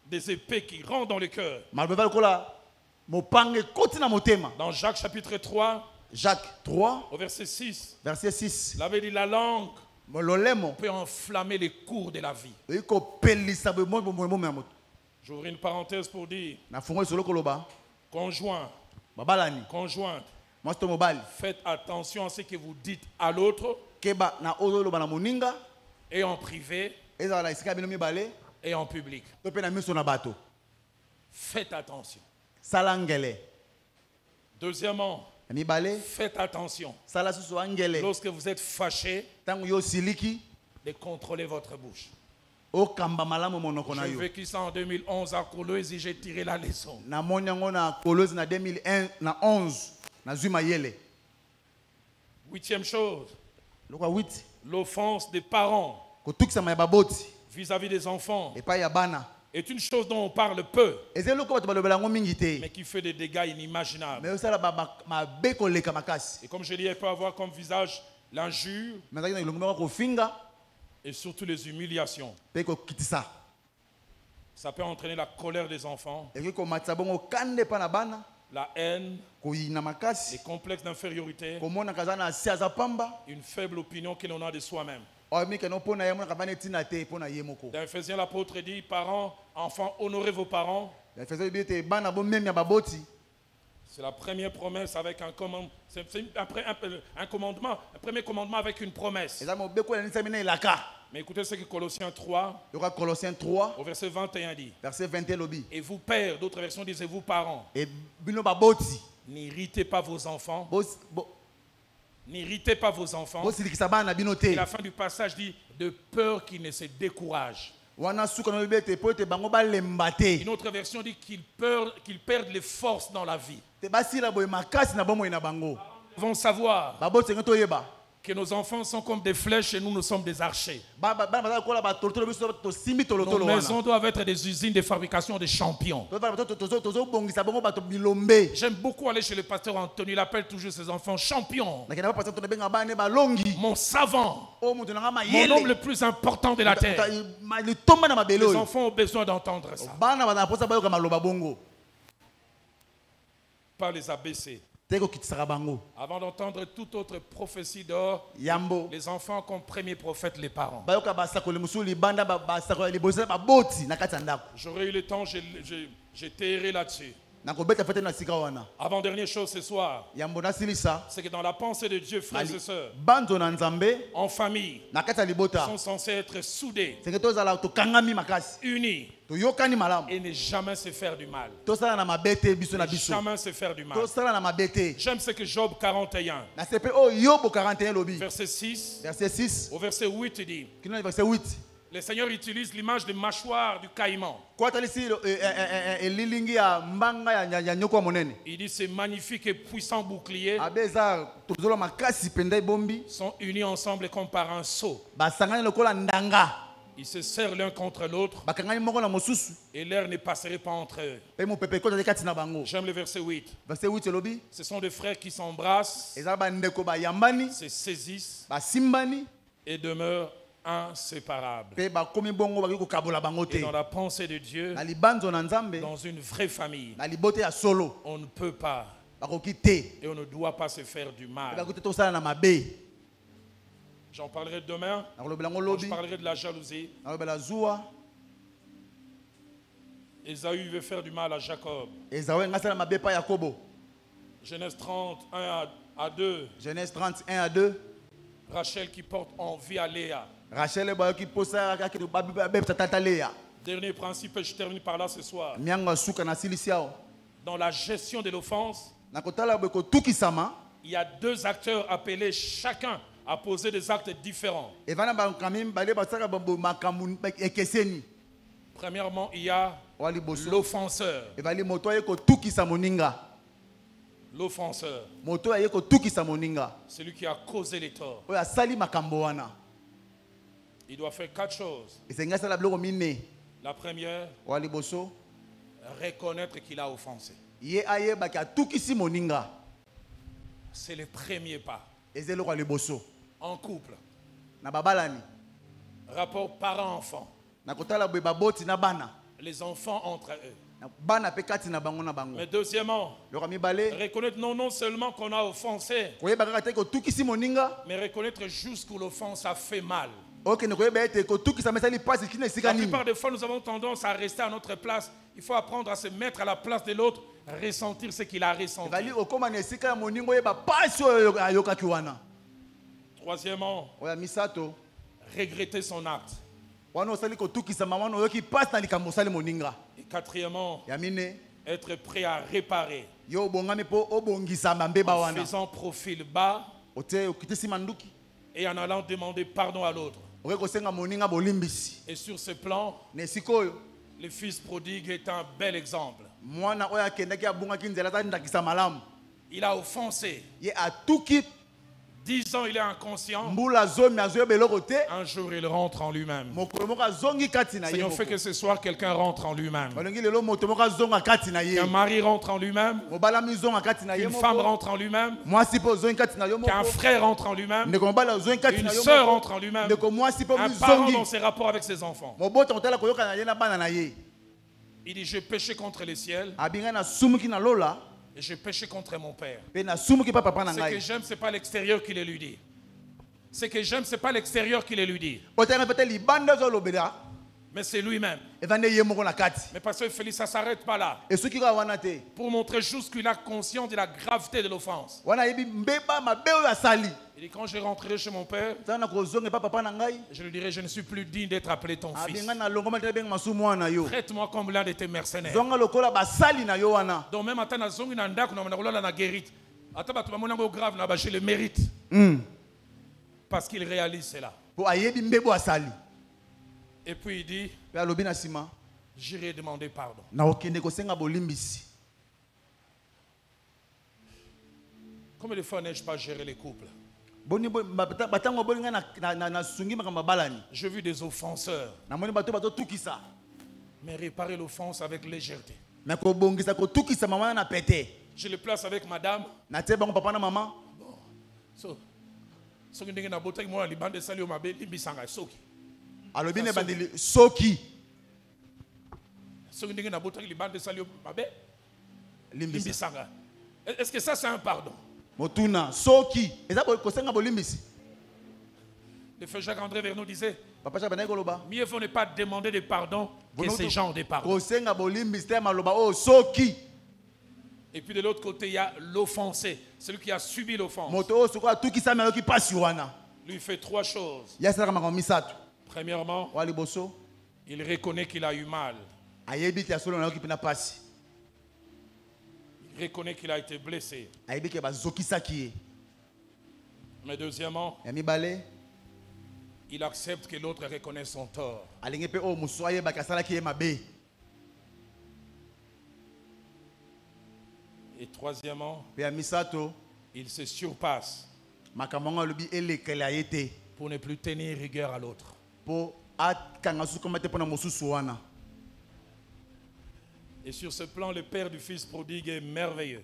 des épées qui rentrent dans le cœur. maloba eza lokola mopanga ekoti na motema Dans Jacques chapitre 3, Jacques 3 au verset 6, verset 6 il avait dit la langue lolemo peut enflammer les cours de la vie. oyi kopelisa bomomo ya moto J'ouvre une parenthèse pour dire, nafungo lisolo koloba conjoint, babalani conjointe, mwasi to mobali faites attention à ce que vous dites à l'autre keba na oyo oloba na moninga et en privé ezala na esika ya bino mibale et en public. to mpe na miso na bato Faites attention. sala ngele Deuxièmement, ya mibale faites attention. sala susu angele Lorsque vous êtes fâché, ntango yo osiliki de contrôler votre bouche. okamba malamu monoko na J'ai yo vécu ça en 2011 à Kolwezi et j'ai tiré la leçon. namoni yango na kolose na 2001 na 11 nazwi mayele Huitième chose, lokwa 8 l'offense des parents kotukisama ya baboti vis-à-vis des enfants epai ya bana est une chose dont on parle peu, eza eloko bato balobela yango mingi te mais qui fait des dégâts inimaginables. mais osala mabe koleka makasi Et comme je dis, elle peut avoir comme visage l'injure mais ezalaki na elongo moko kofinga et surtout les humiliations. mpe kokitisa Ça peut entraîner la colère des enfants, ekoki komatisa bongo kande epai na bana la haine, koyina les makasi complexes d'infériorité, komonaka aza na se aza pamba une faible opinion que l'on a de soi-même. oyo mikeno mpo na ye monaka bana etina te mpo na ye moko Dans Ephésiens, l'apôtre dit, parents, enfants, honorez vos parents. efeso ebi ete bana bomemi ya baboti C'est la première promesse avec un commandement. C'est un commandement, un premier commandement avec une promesse. eza mobeko elanisami na elaka Mais écoutez ce que Colossiens 3, yoka Colossiens 3 au verset 21 dit. verset 21 lobi Et vous, pères, d'autres versions disent, et vous, parents, e bino baboti n'irritez pas vos enfants. bos- N'irritez pas vos enfants. bosilikisa bana na bino Et te la fin du passage dit, de peur qu'ils ne se découragent. wana suka na lobi ete po ete bango balemba te Une autre version dit qu'ils perdent les forces dans la vie. te basila boye makasi na bomoi na bango Nous devons savoir baboti enge toyeba que nos enfants sont comme des flèches et nous sommes des archers. bana baza lokola batolotolo biso tosimbi Nos tolotolo maisons wana doivent être des usines de fabrication de champions. tozobongisa bongo bato bilombe J'aime beaucoup aller chez le pasteur Anthony. Il appelle toujours ses enfants champions. nakenda bapasa to nabenga bana balongi Mon savant, oyo moto nanga mon homme mayele le plus important de la terre. litomba na mabele Les oyo enfants ont besoin d'entendre ça. bana baza na mposa bayoka maloba bongo Pas les abaisser. te kokitisaka bango Avant d'entendre toute autre prophétie dehors, yambo les enfants comme premier prophète, les parents. bayoka basakoli mosusu libanda basakoli ya liboso baboti na kati ya ndako J'aurais eu le temps, j'ai terré là-dessus. nakobeta fete na sika wana Avant-dernière chose ce soir, yambo nasilisa c'est que dans la pensée de Dieu, frères et sœurs, banzo na nzambe en famille, na kati ya libota sont censés être soudés, senge tozala tokangami makasi unis toyokani malamu et ne jamais se faire du mal. tosala na mabe te biso na Ne biso jamais se faire du mal. tosala na mabe te J'aime ce que Job 41, na sepe oyo yobo 41 lobi verset 6 verset 6 au verset 8 dit, kino na verset 8 le Seigneur utilise l'image de mâchoire du caïman. kwatalisi elilingi ya mbanga ya nyoko ya monene Il dit, ces magnifiques et puissants boucliers abe eza tozoloba makasi mpenza ebombi sont unis ensemble comme par un seau. basangani lokola ndanga Ils se serrent l'un contre l'autre bakangani moko na mosusu et l'air ne passerait pas entre eux. pe mopepe ekota kati na bango. J'aime le verset 8. Verset 8 elobi Ce sont des frères qui s'embrassent, eza bandeko bayambani se saisissent basimbani et demeurent inséparables. pe bakomi bongo baki kokabola bango Et te. dans la pensée de Dieu, Na libanzo na Nzambe dans une vraie famille, na libote ya solo on ne peut pas bakoki te et on ne doit pas se faire du mal. bakoki te tosala na mabe. J'en parlerai demain. Nakolobela ngo Je lobi parlerai de la jalousie. nakolobela zuwa Ésaü veut faire du mal à Jacob. Esaü ngasala mabe pa Yakobo. Genèse 30, 1 à 2. Genèse 31 à 2. Rachel qui porte envie à Léa. Rachel bayoki posa kaki babe tata Léa. Dernier principe, et je termine par là ce soir. Mianga suka na silisiao. Dans la gestion de l'offense, Nakotala beko tukisama. il y a deux acteurs appelés chacun à poser des actes différents. Evana ba kamim bale basaka bambo makamu ekeseni. Premièrement, il y a Wali boso. l'offenseur. Evali moto yeko tukisa moninga. L'offenseur, Moto yeko tukisa moninga. celui qui a causé les torts. Oya sali makambo wana. Il doit faire quatre choses. Esenga sala bloko mine. La première, Wali boso. reconnaître qu'il a offensé. Ye aye baka tukisi moninga. C'est le premier pas. Ezelo kwa liboso. En couple, Na babalani. rapport parent-enfant. Nakotala bwe baboti na bana. Les enfants entre eux. Na bana pe kati na bango na bango. Mais deuxièmement, Loko mibale. reconnaître non seulement qu'on a offensé, Koyeba kaka te ko tukisi moninga. mais reconnaître jusqu'où l'offense a fait mal. Ok, ne koyeba ete ko tukisa mesali pasi kine La sika nini. plupart des fois, nous avons tendance à rester à notre place. Il faut apprendre à se mettre à la place de l'autre, ressentir ce qu'il a ressenti. Evali okoma na sika ya moningo yeba pasi oyo ayokaki wana. Troisièmement, Oya misato. regretter son acte. Wana osali ko tukisa mama wana oyoki pasi na likambo osali moninga. Et quatrièmement, Ya mine. être prêt à réparer Yo bongami po obongisa mbeba en wana. faisant profil bas Ote okitisi manduki. et en allant demander pardon à l'autre. Oke kosenga moninga bolimbisi. Et sur ce plan, Ne sikoyo. le fils prodigue est un bel exemple. Mwana oya kendaki abungaki nzela ta ndakisa malamu. Il a offensé. Ye atuki 10 ans, il est inconscient. mbula zomi azoyo beloko te. Un jour, il rentre en lui-même. Mokolo moko azongi kati na ye. Seigneur, fait que ce soir, quelqu'un rentre en lui-même. Balongi lelo moto moko azonga kati na ye. Qu'un mari rentre en lui-même. Mobala mizonga kati na ye Qu'une moko. femme rentre en lui-même. Mwasi po zongi kati na yo Qu'un moko. frère rentre en lui-même. Ndeko mobala zongi kati Une na yo sœur moko. rentre en lui-même. Ndeko mwasi po Un parent mizongi. dans ses rapports avec ses enfants. Mobota kotala koyoka na ye na bana na ye. Il dit, j'ai péché contre le ciel Abinga na sumuki na lola. et j'ai péché contre mon père. Pe na sumuki pa papa na Ce que ngai. j'aime, ce n'est pas l'extérieur qui le lui dit. Ce que j'aime, ce n'est pas l'extérieur qui le lui dit. Otanga pete libanda zo lobela. Mais c'est lui-même. Evande ye moko na kati. Mais parce que Félix, ça ne s'arrête pas là. Esuki ka wana te. Pour montrer jusqu'il a conscience de la gravité de l'offense. Wana yebi mbeba mabe oyo asali. Il dit, quand je rentrerai chez mon père, Tana ko zonga pa papa na ngai. je lui dirai, je ne suis plus digne d'être appelé ton fils. Abinga na longo mate benga masumu wana yo. Traite-moi comme l'un de tes mercenaires. Zonga lokola basali na yo wana. Donc même à zongi na ndako na kolala na guérite. Ata bato bamona ngo grave na ba je le mérite parce qu'il réalise cela. Po ayebi mbebo asali. Et puis il dit, Pe alobi na sima. j'irai demander pardon. Na okende kosenga bolimbisi. Combien de fois n'ai-je pas géré les couples? Boni batango bolinga na sungi makamba balani. J'ai vu des offenseurs, Na moni bato tukisa. mais réparer l'offense avec légèreté. Na ko bongisa ko tukisa mama na pete. Je le place avec madame. Na te bango papa na mama. So ndenge na botaki mwana libande sali o mabe limbisanga soki. Alobi ne bandeli soki. So ndenge na botaki libande sali o mabe Limbisa. limbisanga. Est-ce que ça c'est un pardon? Motuna soki. Eza kosenga bolimbisi. Le frère Jacques-André Vernou disait, Papa Chabana koloba. mieux vaut ne pas demander de pardon que ces gens de pardon. Kosenga bolimbisi te maloba o soki. Et puis de l'autre côté, il y a l'offensé, celui qui a subi l'offense. Moto o soko atukisa me yoki pasi wana. Lui fait trois choses. Ya sala kama misato. Premièrement, Wali boso. il reconnaît qu'il a eu mal. Ayebi te solo na yoki pina pasi. Il reconnaît qu'il a été blessé. Ayebi ke bazokisa ki. Mais deuxièmement, Ya mibale. il accepte que l'autre reconnaisse son tort. Alenge pe o muso ayeba kasala ki mabe. Et troisièmement, Pe ya misato. il se surpasse Makamanga lobi elekela yete. pour ne plus tenir rigueur à l'autre. Po Et sur ce plan, le père du fils prodigue est merveilleux.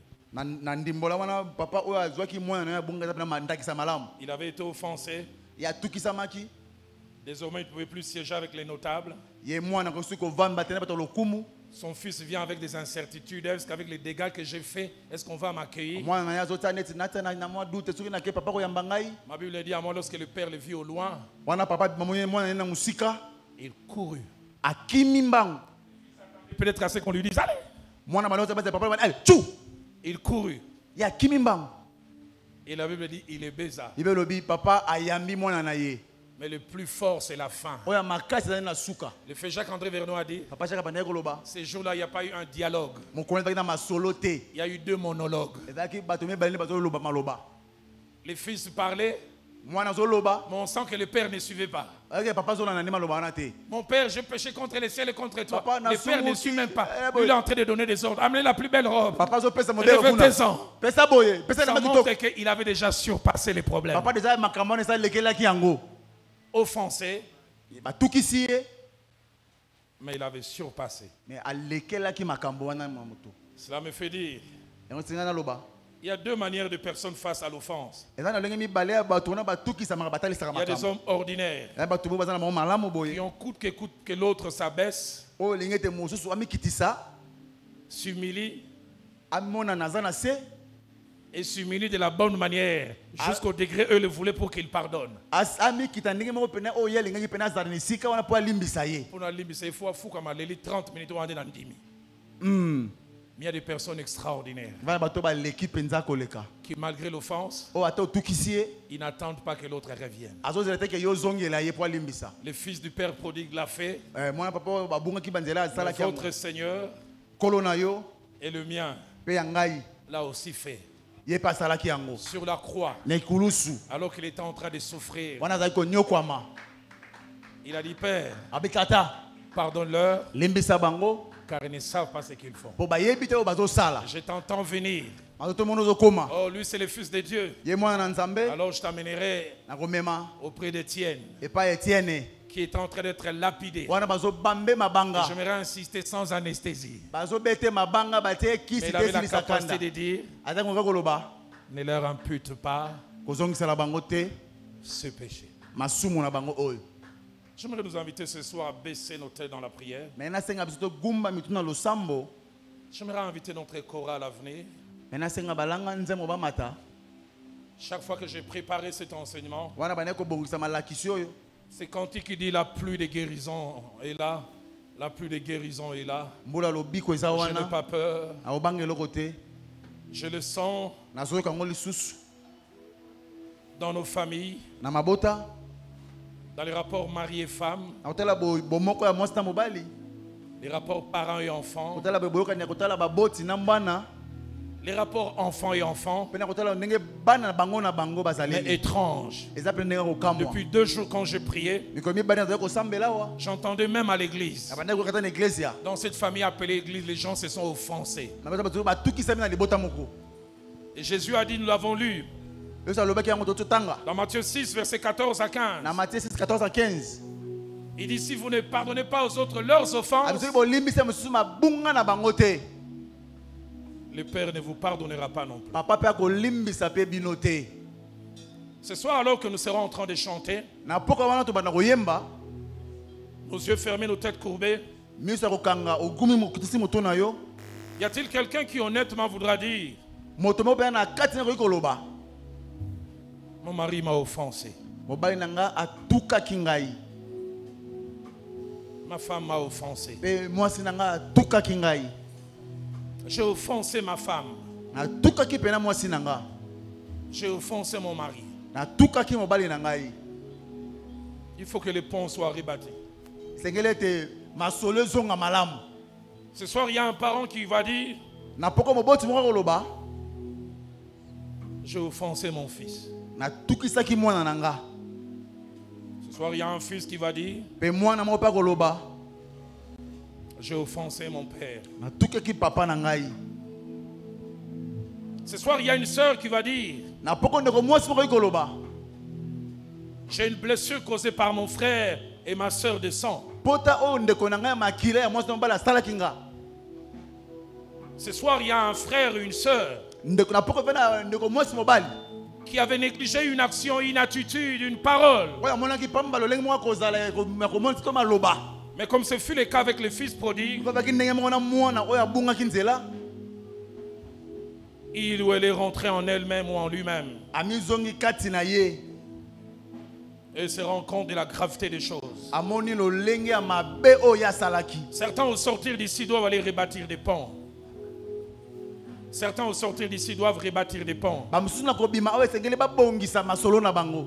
Il avait été offensé. Désormais, il ne pouvait plus siéger avec les notables. Son fils vient avec des incertitudes. Est-ce qu'avec les dégâts que j'ai faits, est-ce qu'on va m'accueillir? Ma Bible dit à moi, lorsque le père le vit au loin, il courut. Peut-être assez qu'on lui dise, allez. Il courut. Et la Bible dit, il est baisa. Mais le plus fort, c'est la faim. Le fait Jacques-André Vernon a dit, ces jours-là, il n'y a pas eu un dialogue. Il y a eu 2 monologues. Les fils parlaient, mais on sent que le père ne suivait pas. Mon père, j'ai péché contre les ciels et contre toi. Le père ne suit même pas. Lui, il est en train de donner des ordres. Amenez la plus belle robe. Revêtez-en. Ça montre qu'il avait déjà surpassé les problèmes. Offensé, mais il avait surpassé. Cela me fait dire, il y a 2 manières de personnes face à l'offense. Il y a des hommes ordinaires qui ont coûte que l'autre s'abaisse, s'humilie et s'humilie de la bonne manière jusqu'au degré eux le voulaient pour qu'il pardonne. Pour il faut fou comme les 30 minutes on est dans 10 000. Mais il y a des personnes extraordinaires qui, malgré l'offense, ils n'attendent pas que l'autre revienne. Le fils du père prodigue l'a fait. Votre Seigneur et le mien l'a aussi fait. Sur la croix, alors qu'il était en train de souffrir, il a dit, Père, pardonne-leur, car ils ne savent pas ce qu'ils font. Je t'entends venir. Oh, lui c'est le fils de Dieu. Alors je t'amènerai auprès d'Étienne, qui est en train d'être lapidé. J'aimerais insister sans anesthésie. Mais il avait la capacité de dire, ne leur impute pas ce péché. J'aimerais nous inviter ce soir à baisser nos têtes dans la prière. J'aimerais inviter notre chorale à venir. Chaque fois que j'ai préparé cet enseignement, c'est Cantique qui dit la pluie de guérison est là. La pluie de guérison est là. Je n'ai pas peur. Je le sens dans nos familles, dans les rapports mari et femme, les rapports parents et enfants, les rapports enfants et enfants, mais étranges. Depuis 2 jours quand j'ai prié, j'entendais même à l'église. Dans cette famille appelée église, les gens se sont offensés. Et Jésus a dit, nous l'avons lu, dans Matthieu 6, versets 14 à 15. Il dit, si vous ne pardonnez pas aux autres leurs offenses, le Père ne vous pardonnera pas non plus. Ce soir, alors que nous serons en train de chanter, nos yeux fermés, nos têtes courbées, y a-t-il quelqu'un qui honnêtement voudra dire, mon mari m'a offensé, ma femme m'a offensé, j'ai offensé ma femme, j'ai offensé mon mari. Il faut que les ponts soient rebâtis. Ce soir, il y a un parent qui va dire, j'ai offensé mon fils. Ce soir, il y a un fils qui va dire, j'ai offensé mon père. Ce soir, il y a une sœur qui va dire, j'ai une blessure causée par mon frère et ma soeur de sang. Pota o ndeko na ngai makila ya mwasi na mobali asalaki nga. Ce soir, il y a un frère et une sœur Ndeko na poko vena ndeko mwasi mobali. qui avait négligé une action, une attitude, une parole. Oya monaki pamba lolenge mwa kozala ya komonisi to maloba. Mais comme ce fut le cas avec le fils prodigue, Babaki ndenge moko na mwana oya bungaki nzela. il ou elle est rentrée en elle-même ou en lui-même Amizongi kati na ye. et se rend compte de la gravité des choses. Amoni lolenge ya mabe oya salaki. Certains au sortir d'ici doivent aller rebâtir des ponts. Certains au sortir d'ici doivent rebâtir des ponts. Bamusuna kobima oya sengeli babongisa masolo na bango.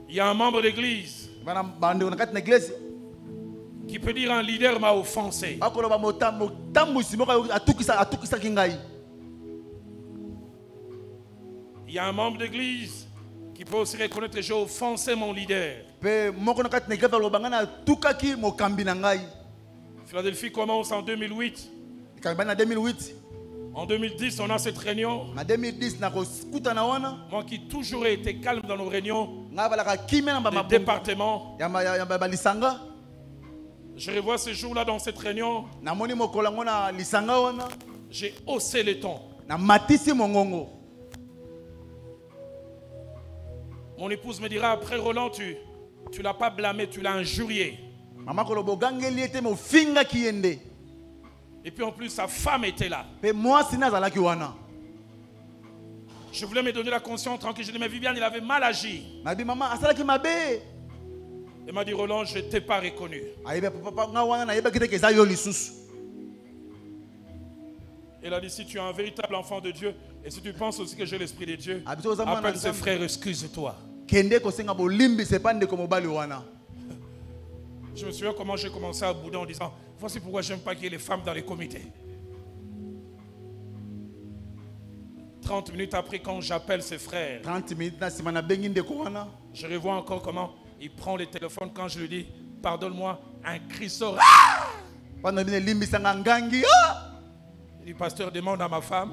Il y a un membre d'église Bana bande na kati na église. qui peut dire un leader m'a offensé. Akoloba motambusi moko atukisa kingai. Il y a un membre d'église qui peut aussi reconnaître que j'ai offensé mon leader. Pe moko na kati na église baloba ngana tukaki mokambi na ngai. Philadelphie commence en 2008. Ikabana na 2008. En 2010, on a cette réunion. Na 2010 na kokuta na wana. Moi qui toujours ai été calme dans nos réunions Nga balaka kimena ba de mabongo. département, Ya balisanga. je revois ce jour-là dans cette réunion, Na moni mokola ngona lisanga wana. j'ai haussé le ton. Na matisi mongongo. Mon épouse me dira après, Roland, tu l'as pas blâmé, tu l'as injurié. Mama kolobo gangeli ete mo finga kiende. Et puis en plus, sa femme était là. Pe moi sina zalaki wana. Je voulais me donner la conscience tranquille. Je dis, mais Viviane, il avait mal agi. Nabi mama asalaki mabe. Elle m'a dit, Roland, je ne t'ai pas reconnu. Ayebe papa nga wana na yeba kite keza yo lisusu. Elle a dit, si tu es un véritable enfant de Dieu, et si tu penses aussi que j'ai l'Esprit de Dieu, Abiso za mwana appelle ses nzambe. frères, excuse-toi. Kende kosenga bolimbi sepande ko mobali wana. Je me souviens comment j'ai commencé à bouder en disant, voici pourquoi j'aime pas qu'il y ait les femmes dans les comités. 30 minutes après, quand j'appelle ses frères, 30 minutes na simana bengi ndeko wana. je revois encore comment il prend le téléphone quand je lui dis, pardonne-moi, un cri sort. Pano bine limbi sanga ngangi. Il dit, pasteur, demande à ma femme.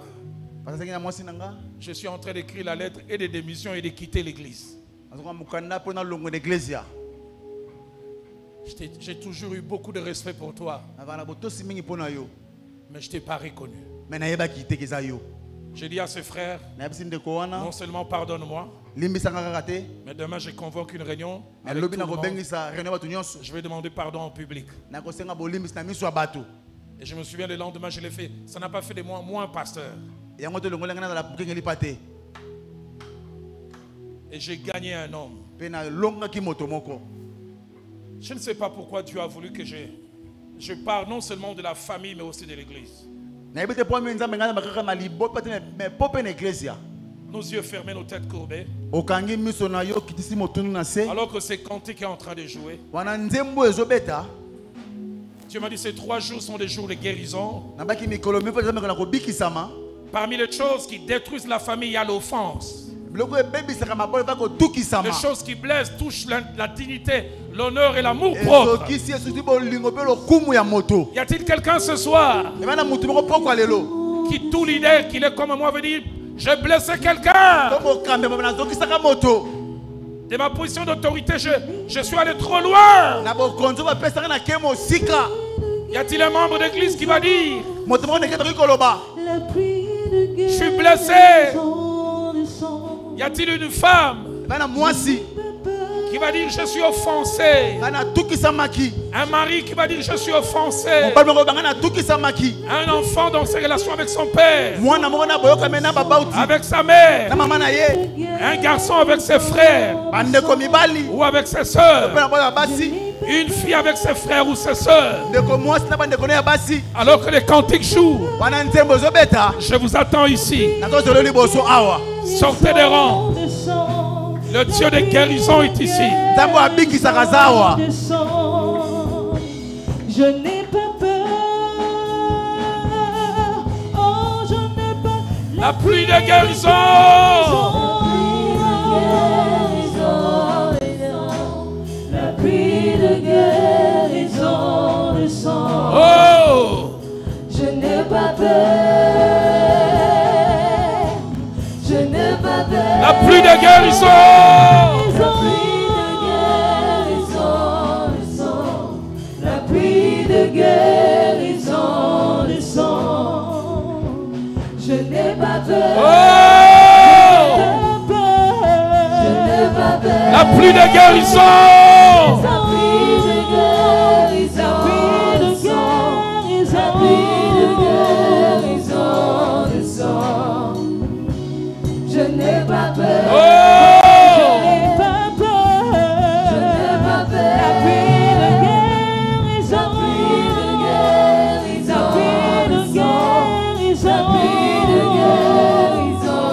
Parce que na mwasi nanga. Je suis en train d'écrire la lettre et de démission et de quitter l'église. Azoka mukanda pona longo d'église. J'ai toujours eu beaucoup de respect pour toi, Avana botosi mingi pona yo. mais je ne t'ai pas reconnu. Mais na yeba kite keza yo. J'ai dit à ses frères, Na yeba ndeko wana. non seulement pardonne-moi, Limbi sanga kaka te. mais demain je convoque une réunion. Na Avec lobi tout na le monde. kobengisa réunion batu nyonso. Je vais demander pardon en public. Na kosenga bolimbi na miso ya bato. Et je me souviens le lendemain, je l'ai fait. Ça n'a pas fait de moi moins pasteur. Yango to longo lenga na la bukengeli pate. Et j'ai gagné un homme. Pe na longa ki moto moko. Je ne sais pas pourquoi Dieu a voulu que je parle non seulement de la famille, mais aussi de l'église. Na yeba te po mi nzambe ngana bakaka na libo pate mais pope na église. Nos yeux fermés, nos têtes courbées. Okangi miso na yo kitisi motunu na se. Alors que c'est cantique est en train de jouer. Wana nzembo ezobeta. Dieu m'a dit ces 3 jours sont des jours de guérison. Na baki mikolo mi po nzambe kana kobikisama. Parmi les choses qui détruisent la famille, il y a l'offense. Biloko ebebisaka mabolo va kotukisama. Les choses qui blessent touchent la dignité, l'honneur et l'amour propre. Ezokisi esusi bolingo pe lokumu ya moto. Y a-t-il quelqu'un ce soir Ebana mutu moko poko lelo. qui, tout leader qui est comme moi, veut dire j'ai blessé quelqu'un? Tomo kambe mama nazokisaka moto. De ma position d'autorité, je suis allé trop loin. Na bokonzo ba pesaka na kemo sika. Y a-t-il un membre d'église qui va dire Moto moko neketa koloba. je suis blessé? Y a-t-il une femme Bana mwasi qui va dire je suis offensé? kana tukisamaki. Un mari qui va dire je suis offensé? Mobali moko bangana tukisamaki. Un enfant dans ses relations avec son père, Mwana moko na boyoka mena babauti. avec sa mère, Na mama na ye. un garçon avec ses frères Bandeko mibali. ou avec ses sœurs, Pena boya basi. une fille avec ses frères ou ses sœurs. Ndeko mwasi na bandeko na ya basi. Alors que les cantiques jouent, Wana nzembo zobeta. je vous attends ici. Na tozolo liboso awa. Sortez des rangs. Le Dieu de guérison est ici. Nzambo abikisaka zawa. Je n'ai pas peur. Oh, je n'ai pas La pluie de guérison. la pluie de guérison descend. Oh, Je n'ai pas peur. Je n'ai pas peur. la pluie de guérison. La pluie de pluie de guérison. La pluie de guérison, la pluie de guérison descend. Je n'ai pas peur. Oh! Je n'ai pas peur. Je n'ai pas peur. La pluie de guérison, la pluie de guérison, la pluie de guérison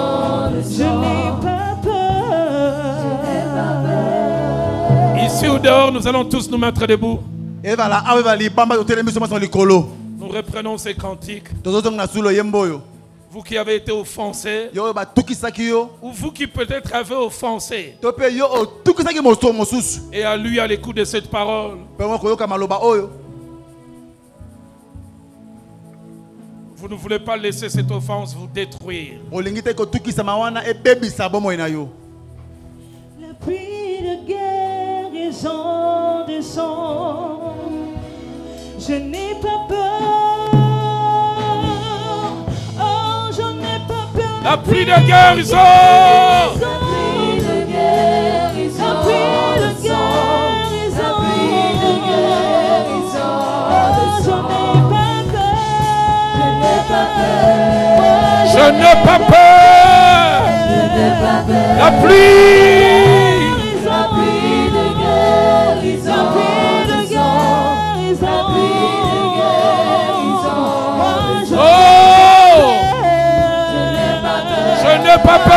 descend. Je n'ai pas peur. Je n'ai pas peur. Ici ou dehors, nous allons tous nous mettre debout. Et voilà, ah oui, voilà, les bambas de télévision sont les colos. Nous reprenons ces cantiques. Tous autres ont sous le yemboyo. Vous qui avez été offensés, Yo, bah, tout qui s'acquiert yo. ou vous qui peut-être avez offensé, Topé yo, oh, tout qui s'acquiert mosso, mossus. et à lui à l'écoute de cette parole, Père moi koyo kamaloba oyo. vous ne voulez pas laisser cette offense vous détruire. Olingite ko tout qui samawana et baby sabomo ina yo. La pluie de guérison descend. Je n'ai pas peur. Oh, je n'ai pas peur. La pluie de guérison. La pluie de guérison. La pluie de guérison. La pluie de guérison. Oh, je n'ai pas peur. Je n'ai pas peur. Je n'ai pas peur. Je n'ai pas peur. La pluie. La pluie de guérison, la pluie de guérison, la pluie de guérison. Oh! Je n'ai pas peur, Je n'ai pas peur.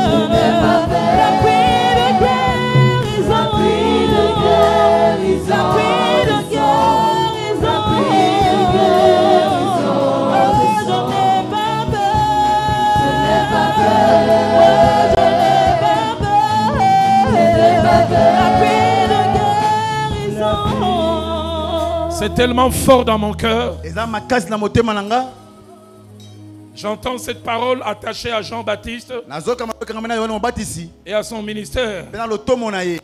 je n'ai pas peur. La pluie de guérison, la pluie de guérison, la pluie de guérison, la pluie de guérison. Je n'ai pas peur, je n'ai pas peur. C'est tellement fort dans mon cœur. Et ça ma casse na motema nanga. J'entends cette parole attachée à Jean-Baptiste Nazoka makamena yo no batisi. et à son ministère. Pena lo tomo na ye.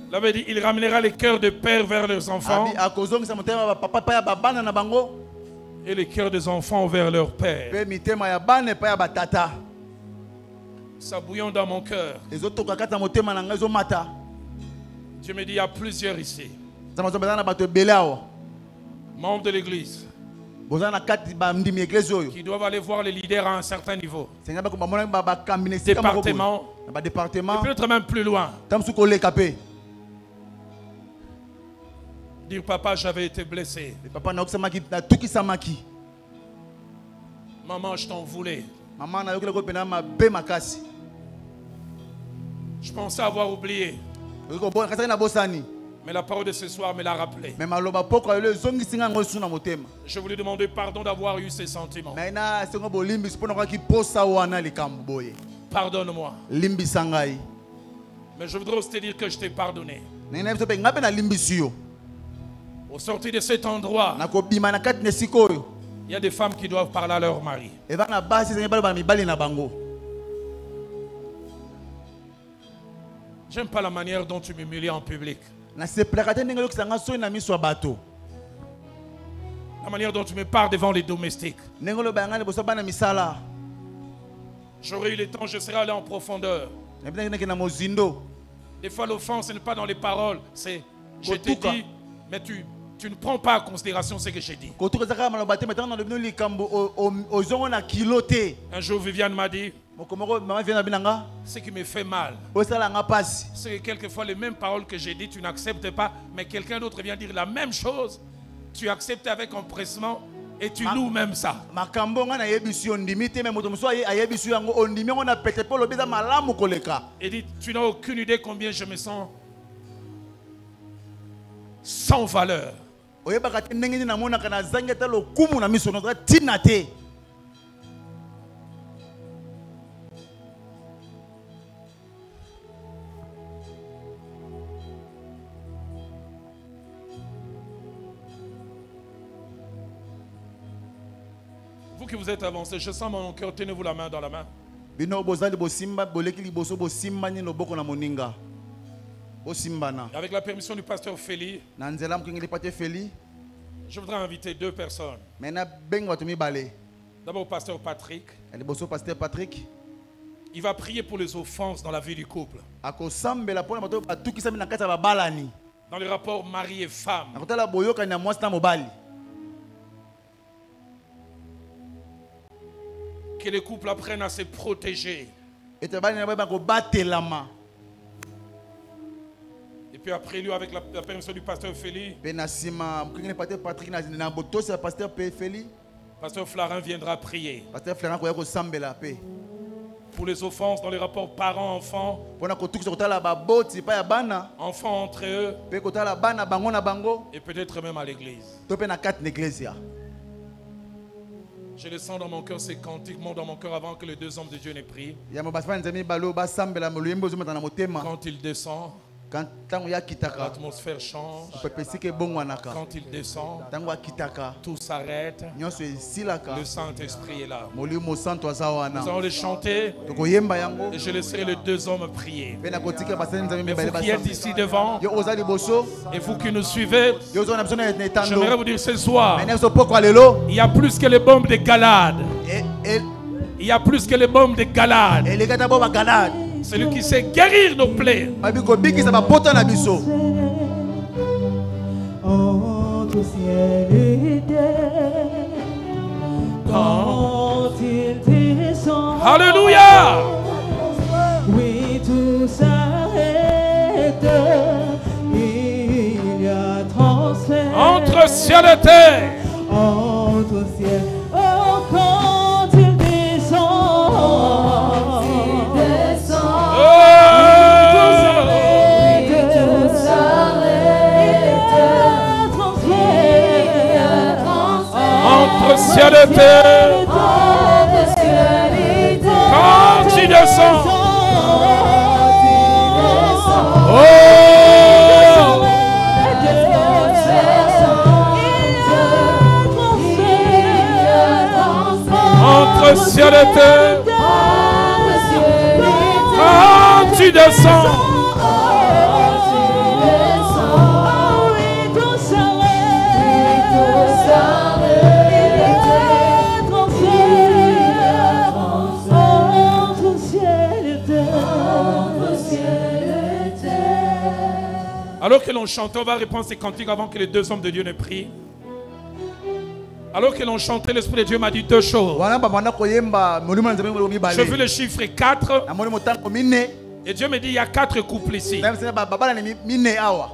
Il avait dit, il ramènera les cœurs de pères vers leurs enfants Abi akozongisa motema papa pa ya babana na bango. et les cœurs des enfants vers leurs pères. Pe mitema ya bana pa ya batata. Ça bouillonne dans mon cœur. Ezotoka kata motema nanga zo mata. Dieu me dit, il y a plusieurs ici, Zamazo bazana bato belao. membres de l'église, Bozana kati ba ndimi église oyo. qui doivent aller voir les leaders à un certain niveau. Seigneur ba ko ba mona ba kambine sika moko. Département, Ba département. peut-être même plus loin. Tamsu ko le kapé. Dire, papa, j'avais été blessé. Papa na okisa maki na tuki samaki. Maman, je t'en voulais. Maman na yokela ko pena ma be makasi. Je pensais avoir oublié. Ko bon kasa na bosani. Mais la parole de ce soir me l'a rappelé. Mais maloba poko le zongi singa ngo suna motema. Je voulais demander pardon d'avoir eu ces sentiments. Mais na sengo bo limbi spona kwa ki posa wana likambo boye. Pardonne-moi. Limbi sangai. Mais je voudrais aussi te dire que je t'ai pardonné. Nena biso pe ngape na limbi siyo. Au sortir de cet endroit, Na ko bima na kati ne sikoyo. il y a des femmes qui doivent parler à leur mari. Eva na basi senga balo ba mibali na bango. J'aime pas la manière dont tu m'humilies en public. Na se plakate ndenge yo kisanga so na miso bato. La manière dont tu me parles devant les domestiques. Ndenge lo ba ngane boso bana misala. J'aurais eu le temps, je serais allé en profondeur. Na bina na mozindo. Des fois, l'offense n'est pas dans les paroles. C'est, je t'ai Kotuka. dit, mais tu ne prends pas en considération ce que j'ai dit. Ko tuka zaka maloba te maintenant na bino likambo o zongo na kilote. Un jour, Viviane m'a dit, Mokomoko maman vient na binanga. ce qui me fait mal, O sala nga pasi. c'est que quelquefois, les mêmes paroles que j'ai dit, tu n'acceptes pas, mais quelqu'un d'autre vient dire la même chose. Tu acceptes avec empressement et tu loues même ça. Makambo nga na yebisu ondimi te mais moto moso ayebisu yango ondimi ngo na pete polo beza malamu koleka. Et dit, tu n'as aucune idée combien je me sens sans valeur. Oyebaka te ndenge nini namonaka na zangi ata lokumu na miso na tina te. Vous qui vous êtes avancé, je sens mon cœur, tenez-vous la main dans la main. Bino bozali bosimba boleki liboso bosimba ni loboko na moninga. Bosimbana. Avec la permission du pasteur Félix, Na nzela mkengeli pate feli. je voudrais inviter deux personnes. Mena benga watu mibale. D'abord, pasteur Patrick. Ali boso pasteur Patrick. Il va prier pour les offenses dans la vie du couple. akosambela pona bato batukisami na kati ya babalani Dans le rapport mari et femme. akotala boyokani ya mwasi na mobali Que les couples apprennent à se protéger. ete bali na baye bakobatelama Et puis après lui, avec la permission du pasteur Félix, mpe na nsima mokengeni paster Patrick na botosi ya paster mpe Feli pasteur Flarin viendra prier paster Florent koya kosambela mpe pour les offenses dans les rapports parents-enfants, mpona kotukisa kotala baboti pa ya bana enfants entre eux mpe kotala bana bango na bango et peut-être même à l'église. to mpe na kati na eglise. Je le sens dans mon cœur, ces cantiques montent dans mon cœur avant que les deux hommes de Dieu n'aient prié. yambo basifani nzambe balo basambela luyembo ezomata na motema Quand il descend, ntango ya kitaka l'atmosphère change. pepesika ebongwanaka Quand il descend, ntango akitaka tout s'arrête. nyonso esilaka Le Saint-Esprit est là. molimo santo aza wana Nous allons les chanter tokoyemba yango et je laisserai les deux hommes prier. mpe nakotika basali nzambe Mais mibale vous qui êtes basambela ici devant yo oza liboso et vous qui nous suivez, yo oza na biso na etando j'aimerais vous dire ce soir, mene biso poko lelo il y a plus que les bombes de Galade. Il y a plus que les bombes de Galade. elekata bo bagalade Celui qui sait guérir nos plaies. babi kobikisa bapota na biso Entre ciel et terre, quand il descend, Alléluia. oui, tout s'arrête, il y a transfert Entre ciel et terre. entre ciel. Oh, quand il descend, Oh. Entre ciel et terre. Quand il descend. Oh. Entre ciel et terre. Quand tu descends. Alors que l'on chante, on va répondre ces cantiques avant que les deux hommes de Dieu ne prient. Alors que l'on chantait, l'Esprit de Dieu m'a dit deux choses. wana bamanda koyemba molimo na nzambe ngolo mibale J'ai vu le chiffre 4 namoni motango mine et Dieu me dit il y a 4 couples ici. babalani mine awa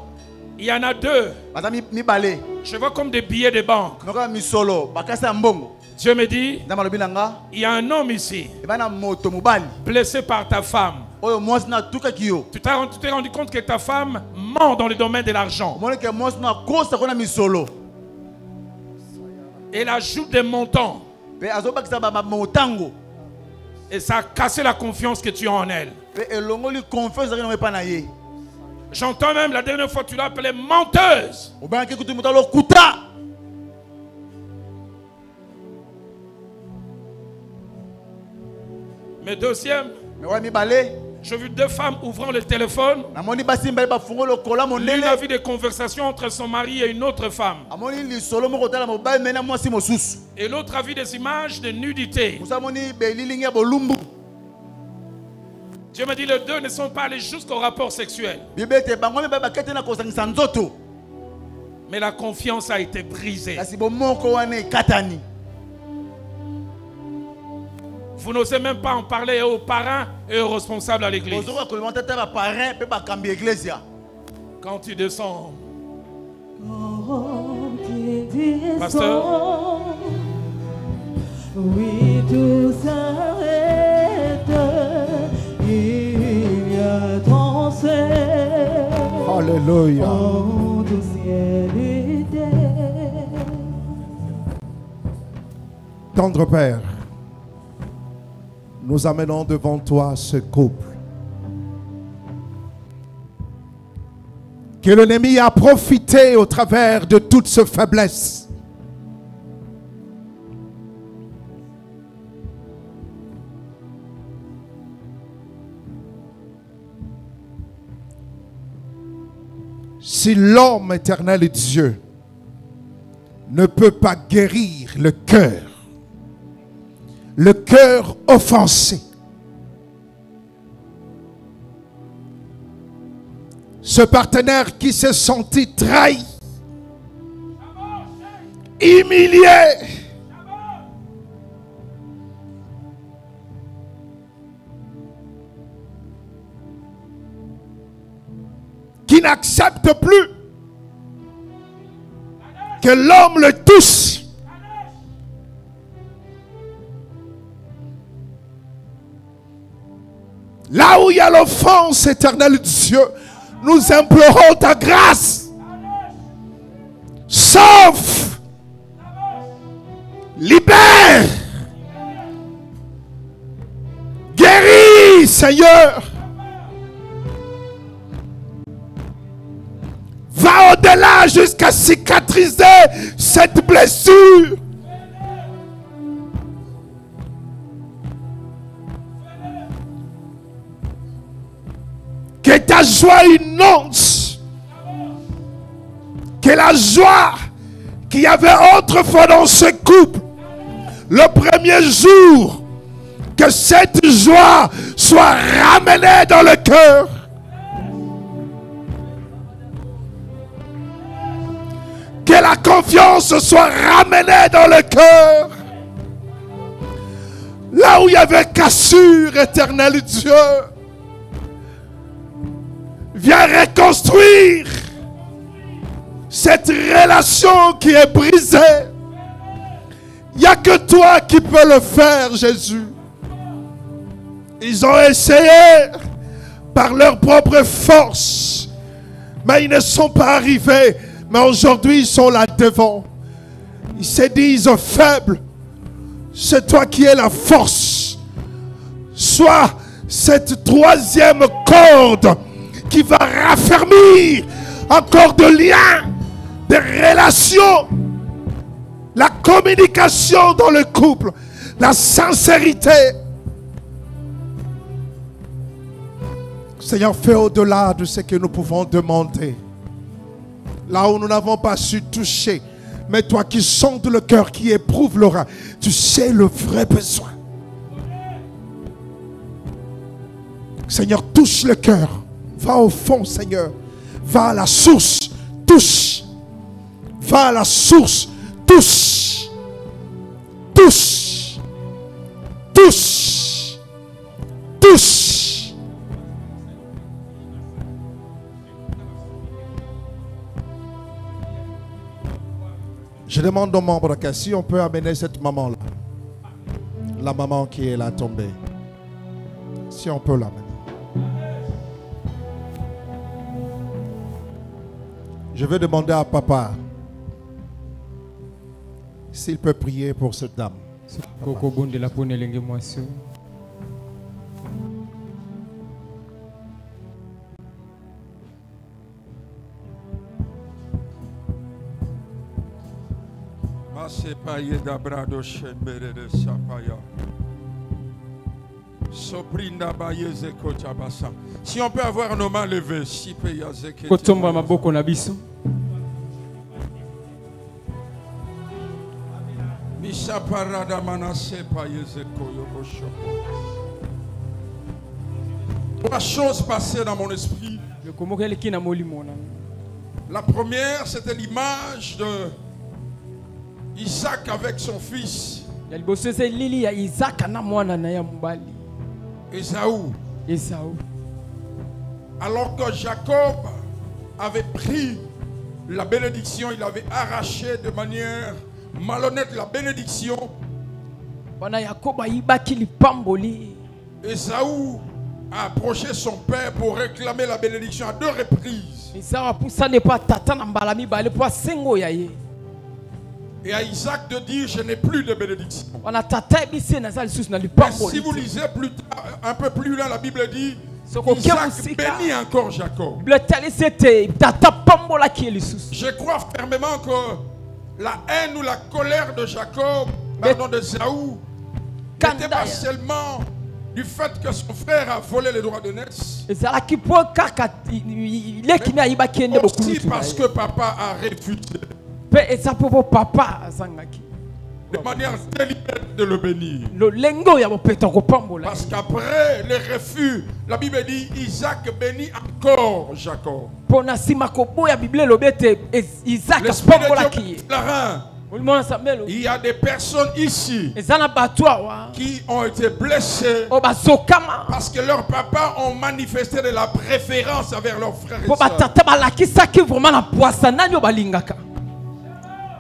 Il y en a 2. baza mibale Je vois comme des billets de banque. noka misolo bakasi ya mbongo Dieu me dit nzambe alobi na nga il y a un homme ici eba na moto mobali blessé par ta femme. oyo mwasi na atukaki yo Tu t'es rendu compte que ta femme ment dans le domaine de l'argent. omoni ke mwasi na akosa ko na misolo Elle ajoute des montants mpe azobakisa motango et ça a cassé la confiance que tu as en elle. mpe elongoli confiance ezalaki nango epa na ye J'entends même la dernière fois tu l'as appelée menteuse. obengaki kutu moto alokuta Mais deuxième, me wana mibale j'ai vu 2 femmes ouvrant le téléphone. namoni basi mibale bafungo lokola L'une mondele a vu des conversations entre son mari et une autre femme. amoni lisolo moko otala mobali me na mwasi mosusu Et l'autre a vu des images de nudité. mosu amoni belilingi ya bolumbu Dieu me dit les deux ne sont pas allés jusqu'au rapport sexuel. bible ete bango mibale bakete na kosangisa nzoto Mais la confiance a été brisée. kasi bomoko wana ekatani Vous n'osez même pas en parler aux parents et aux responsables à l'église. ozokoka kolimata ata baparrain mpe bakambi eglesia Quand tu descends, Quand il descend, Pasteur. oui, tout s'arrête, il y a transfert Alléluia. entre ciel et terre. Tendre Père, nous amenons devant toi ce couple que l'ennemi a profité au travers de toute ce faiblesse. Si l'homme éternel et Dieu ne peut pas guérir le cœur offensé, Ce partenaire qui s'est senti trahi, humilié, qui n'accepte plus que l'homme le touche. Là où il y a l'offense, éternel Dieu, nous implorons ta grâce. Sauve, libère, guéris, Seigneur. Va au-delà jusqu'à cicatriser cette blessure. Que ta joie inonde. Que la joie qu'il y avait autrefois dans ce couple, le premier jour, que cette joie soit ramenée dans le cœur. Que la confiance soit ramenée dans le cœur. Là où il y avait cassure, éternel Dieu, viens reconstruire cette relation qui est brisée. Il n'y a que toi qui peux le faire, Jésus. Ils ont essayé par leur propre force, mais ils ne sont pas arrivés. Mais aujourd'hui, ils sont là devant. Ils se disent faibles. C'est toi qui es la force. Sois cette troisième corde qui va raffermir encore de liens, de relations, la communication dans le couple, la sincérité. Seigneur, fais au-delà de ce que nous pouvons demander. Là où nous n'avons pas su toucher, mais toi qui sondes le cœur, qui éprouve l'aura, tu sais le vrai besoin. Seigneur, touche le cœur. Va au fond, Seigneur. Va à la source. Touche. Va à la source. Touche. Touche. Touche. Touche. Je demande aux membres que si on peut amener cette maman-là, la maman qui est là tombée, si on peut l'amener. Je vais demander à papa s'il peut prier pour cette dame. Si on peut avoir nos mains levées, trois choses passaient dans mon esprit. La première, c'était l'image de Isaac avec son fils Ésaü. Alors que Jacob avait pris la bénédiction, il avait arraché de manière malhonnête la bénédiction. Ésaü a approché son père pour réclamer la bénédiction à deux reprises. Et à Isaac de dire, je n'ai plus de bénédiction. Mais si vous lisez plus tard, un peu plus loin, la Bible dit, Isaac bénit encore Jacob. Je crois fermement que la haine ou la colère de Jacob, pardon, de Ésaü, n'était pas seulement du fait que son frère a volé les droits de naissance. Aussi parce que papa a refusé. de manière délibérée de le bénir. lolengo ya bopeta kopambola. Parce qu'après le refus, la Bible dit Isaac bénit encore Jacob. Pona sima koboya Bible lobete Isaac L'Esprit de pambola Dieu ki. déclare, Olimona samelo. il y a des personnes ici Ezana batwa qui ont été blessées o bazokama. parce que leurs papas ont manifesté de la préférence envers leurs frères et Po sœurs. batata balakisaki vraiment na poisa nani balingaka.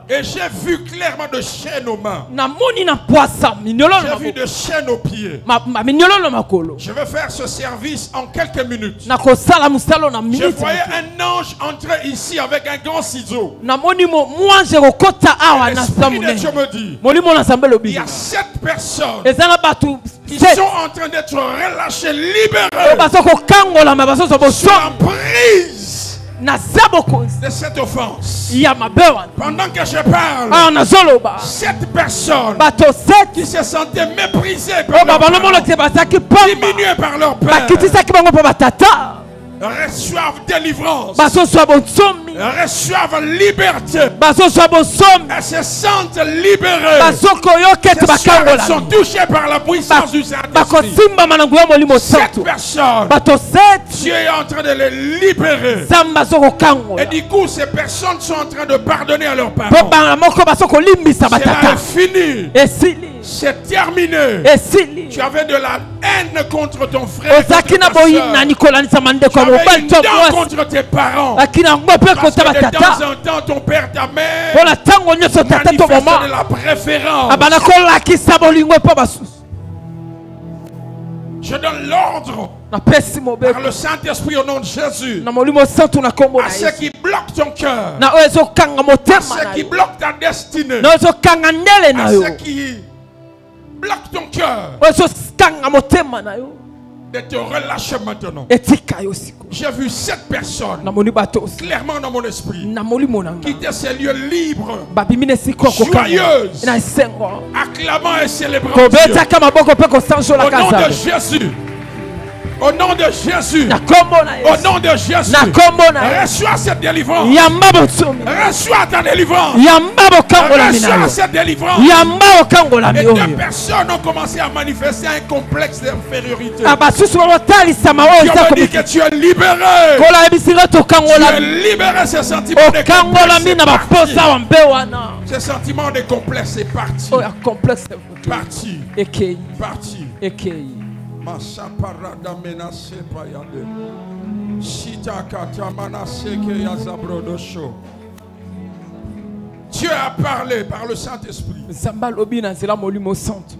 Et j'ai vu clairement de chaînes aux mains. Na moni na poisa minyolo na J'ai vu de chaînes aux pieds. minyolo na makolo. Je vais faire ce service en quelques minutes. Na kosala musalo na Je minute. voyais un ange entrer ici avec un grand ciseau. Na moni mo mwanje kokota awa na L'Esprit de samune. Dieu me dit, Molimo na sambelo il y bi. a 7 personnes Ezana batu qui set. sont en train d'être relâchées, O libérées bazoko kangola ma basoso sur boso. l'emprise Na zaboko de cette offense. ya mabewa. Pendant que je parle, Ah na zoloba. 7 personnes Bato set. qui se sentaient méprisées O par leurs baba no parents, molo te basaki pamba. diminuées par leur père, Bakitisaki bango po batata. reçoivent délivrance, Basoso bonsomi. reçoivent liberté. Basoso bonsomi. Elles se sentent libérées. Basoko yokete Ces soeurs, elles bakangola. sont touchées par la puissance du Saint-Esprit. Bakosimba manangu ya molimo 7 santu. personnes, Bato set. Dieu est en train de les libérer. Zamba soko Et kangola. du coup, ces personnes sont en train de pardonner à leurs Po parents. bana moko basoko limbisa Cela batata. est fini. Esili. C'est terminé. Esili. Tu avais de la haine contre ton frère. Ozaki na contre ta boyina sœur. nikolanisa mandeko Tu ya avais mobali une to dent mwasi. contre tes parents. Lakini yango mpe Parce kota que de batata. temps en temps, ton père, ta mère Mpona ntango nyonso tata to manifestent mama de la préférence. abanda kolakisa bolingo epo basusu. Je donne l'ordre Napesi par mobeko le Saint-Esprit au nom de Jésus na molimo santu na kombo na à ceux Yesu. qui bloquent ton cœur, Na oyo ezokanga à motema ceux na qui yo. bloquent ta destinée, Na oyo ezokanga ndele na à yo. ceux qui bloquent ton cœur, Oyo ezokanga motema na yo. de te relâcher maintenant. Etika yo siko. J'ai vu 7 personnes Namoni bato osi. clairement dans mon esprit Na molimo na nga. quitter ces lieux libres, Babimi na esika kokanga. Joyeuse. Na esengo. acclamant et célébrant Dieu. Kobetaka maboko mpe kosanzola Au nom de kazabe. Jésus. Au nom de Jésus. Na kombo na Au Yesu. nom de Jésus. Na kombo na Yesu. Reçois cette délivrance. Yamba botsomi. Reçois ta délivrance. Yamba bokangola mina Reçois yo. cette délivrance. Yamba bokangola Et mi 2 oyo. personnes ont commencé à manifester un complexe d'infériorité. Abasusu botalisama oyo Dieu eza me dit komiki. que tu es libéré. Kola ebisinga Tu tokangola. es libéré ces sentiments de Okangola complexe. mi na C'est baposa parti. wa mbe wana. Ce sentiment de complexe est parti. Oyo complexe Parti. ekei. Parti. Ekei. Masa parada menase payande. Sita kata manase ke yazabrodosho. Dieu a parlé par le Saint-Esprit. Nzambe alobi na nzela molimo santu.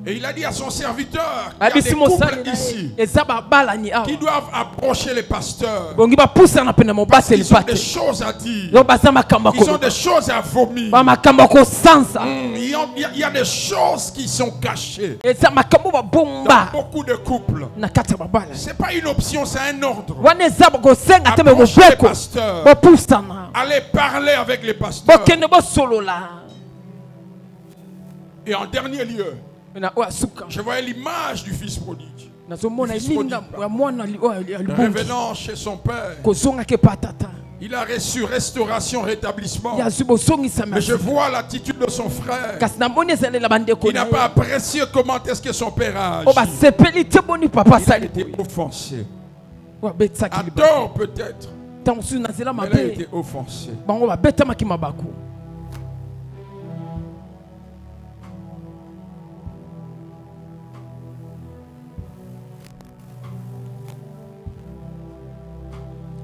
Et il a dit à son serviteur qu'il y a Abisi des mosali couples na ici ye. Eza babalani awa. qui doivent approcher les pasteurs. Bongi bapusana pene mobaseli Ils ont des pate. choses à dire. Yo baza makambo Ils ont ko. des choses à vomir. Ba makambo ko sansa. Il y a des choses qui sont cachées Eza makambo ba dans bomba. beaucoup de couples. Na kati ya babala. C'est pas une option, c'est un ordre. Wana eza kosenga te me Approchez les mobeko. pasteurs. Bopusana. Allez parler avec les pasteurs. Bokende bosolola. Et en dernier lieu, Na oya suka. je voyais l'image du fils prodigue Nazomona Fils linga prodigue. ya mwana ya libongi. revenant chez son père. Kozonga ke patata. Il a reçu restauration, rétablissement. Ya zubosongisa Mais je merci. vois l'attitude de son frère Kasi namoni ezalela bandeko qui n'a na pas ye. apprécié comment est-ce que son père a O agi. basepeli te boni papa Il a sali. été offensé. Wabetsaki À libaka. tort peut-être, Ntango mosusu na nzela mais il a mabe. été offensé. Bango babetamaki mabaku.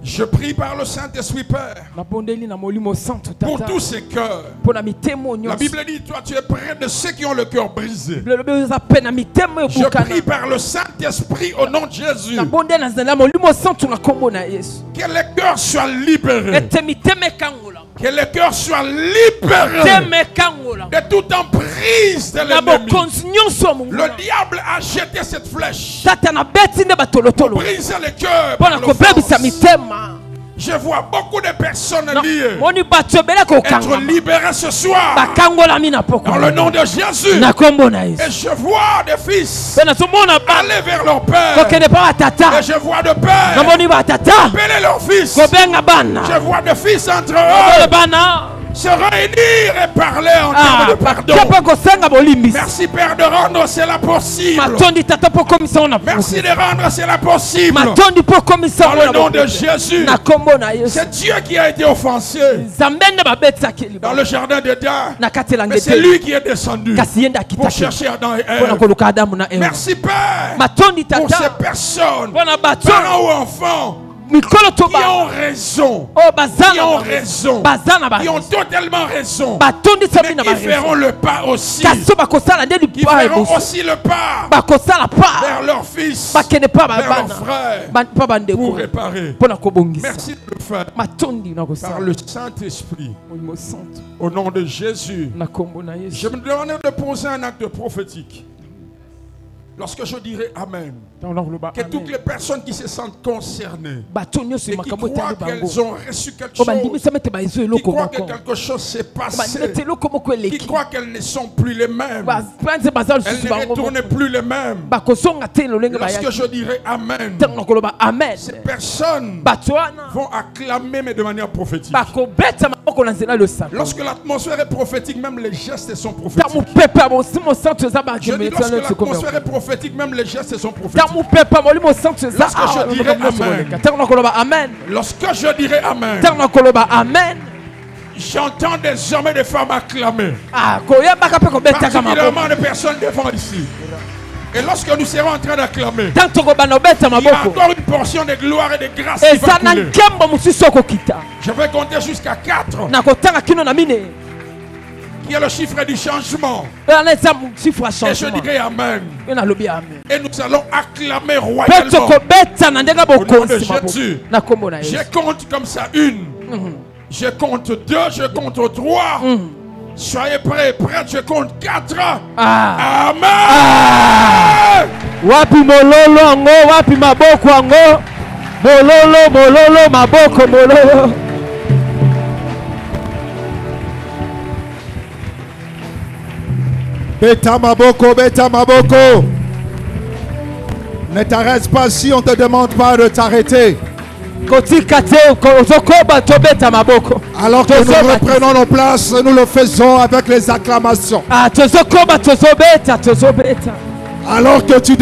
Je prie par le Saint-Esprit, Père, Napondeli na molimo santu pour tata. tous ces cœurs. Pona mitemo La nyonso. Bible dit, toi tu es près de ceux qui ont le cœur brisé. Bible eza pe na mitemo Je ebukana. prie par le Saint-Esprit au nom de Jésus. Nabonde na nzela molimo santu na kombo na Yesu. Que les cœurs soient libérés. Ete mitemo ekangola. Que les cœurs soient libérés Teme ekangola. de toute emprise de Na l'ennemi. bokonzi nyonso ya Mungu. Le diable a jeté cette flèche Tata na beti nde pour batolotolo. briser les cœurs. Pona par kobebisa l'offense. mitema. Je vois beaucoup de personnes liées Moni bato ebele être kokanga. libérées ce soir Bakangola mi na poko. dans le nom de Jésus. Na kombo na Yesu. Et je vois des fils Pe nazomona bana. aller vers leur père. Kokende pa batata. Et je vois de pères Namoni batata. appeler leurs fils. Kobenga bana. Je vois des fils entre Namoni eux. bana. se réunir et parler en termes de pardon. Merci Père de rendre cela possible. Merci de rendre cela possible. Dans le nom de Jésus. C'est Dieu qui a été offensé dans le jardin d'Éden. Mais c'est lui qui est descendu pour chercher Adam et Ève. Merci Père pour ces personnes, parents ou enfants, qui ont raison, qui ont totalement raison, mais qui feront le pas aussi, qui feront aussi le pas vers leur fils, vers leurs frères, pour réparer. Merci de le faire par le Saint-Esprit. Au nom de Jésus, je me demande de poser un acte prophétique. Lorsque je dirai Amen, que toutes les personnes qui se sentent concernées et qui croient qu'elles ont reçu quelque chose, qui croient que quelque chose s'est passé, qui croient qu'elles ne sont plus les mêmes, elles ne retournent plus les mêmes. Lorsque je dirai Amen, ces personnes vont acclamer mais de manière prophétique. Lorsque l'atmosphère est prophétique, même les gestes sont prophétiques. Je dis lorsque l'atmosphère est prophétique, même les gestes sont prophétiques. Lorsque je dirai Amen, lorsque je dirai Amen, j'entends désormais des femmes acclamer. Particulièrement des personnes devant ici. Et lorsque nous serons en train d'acclamer, il y a encore une portion de gloire et de grâce qui va couler. Je vais compter jusqu'à 4. Qui est le chiffre du changement. Et je dirai Amen. Et nous allons acclamer royalement. Au nom de Jésus. Je compte comme ça 1. Je compte 2. Je compte 3. Soyez prêts, je compte 4. Amen. Wapi mololo ango, wapi maboko ango. Mololo, maboko, mololo. Beta maboko. Ne t'arrête pas si on ne te demande pas de t'arrêter. Alors que nous reprenons nos places, nous le faisons avec les acclamations. Alors que tu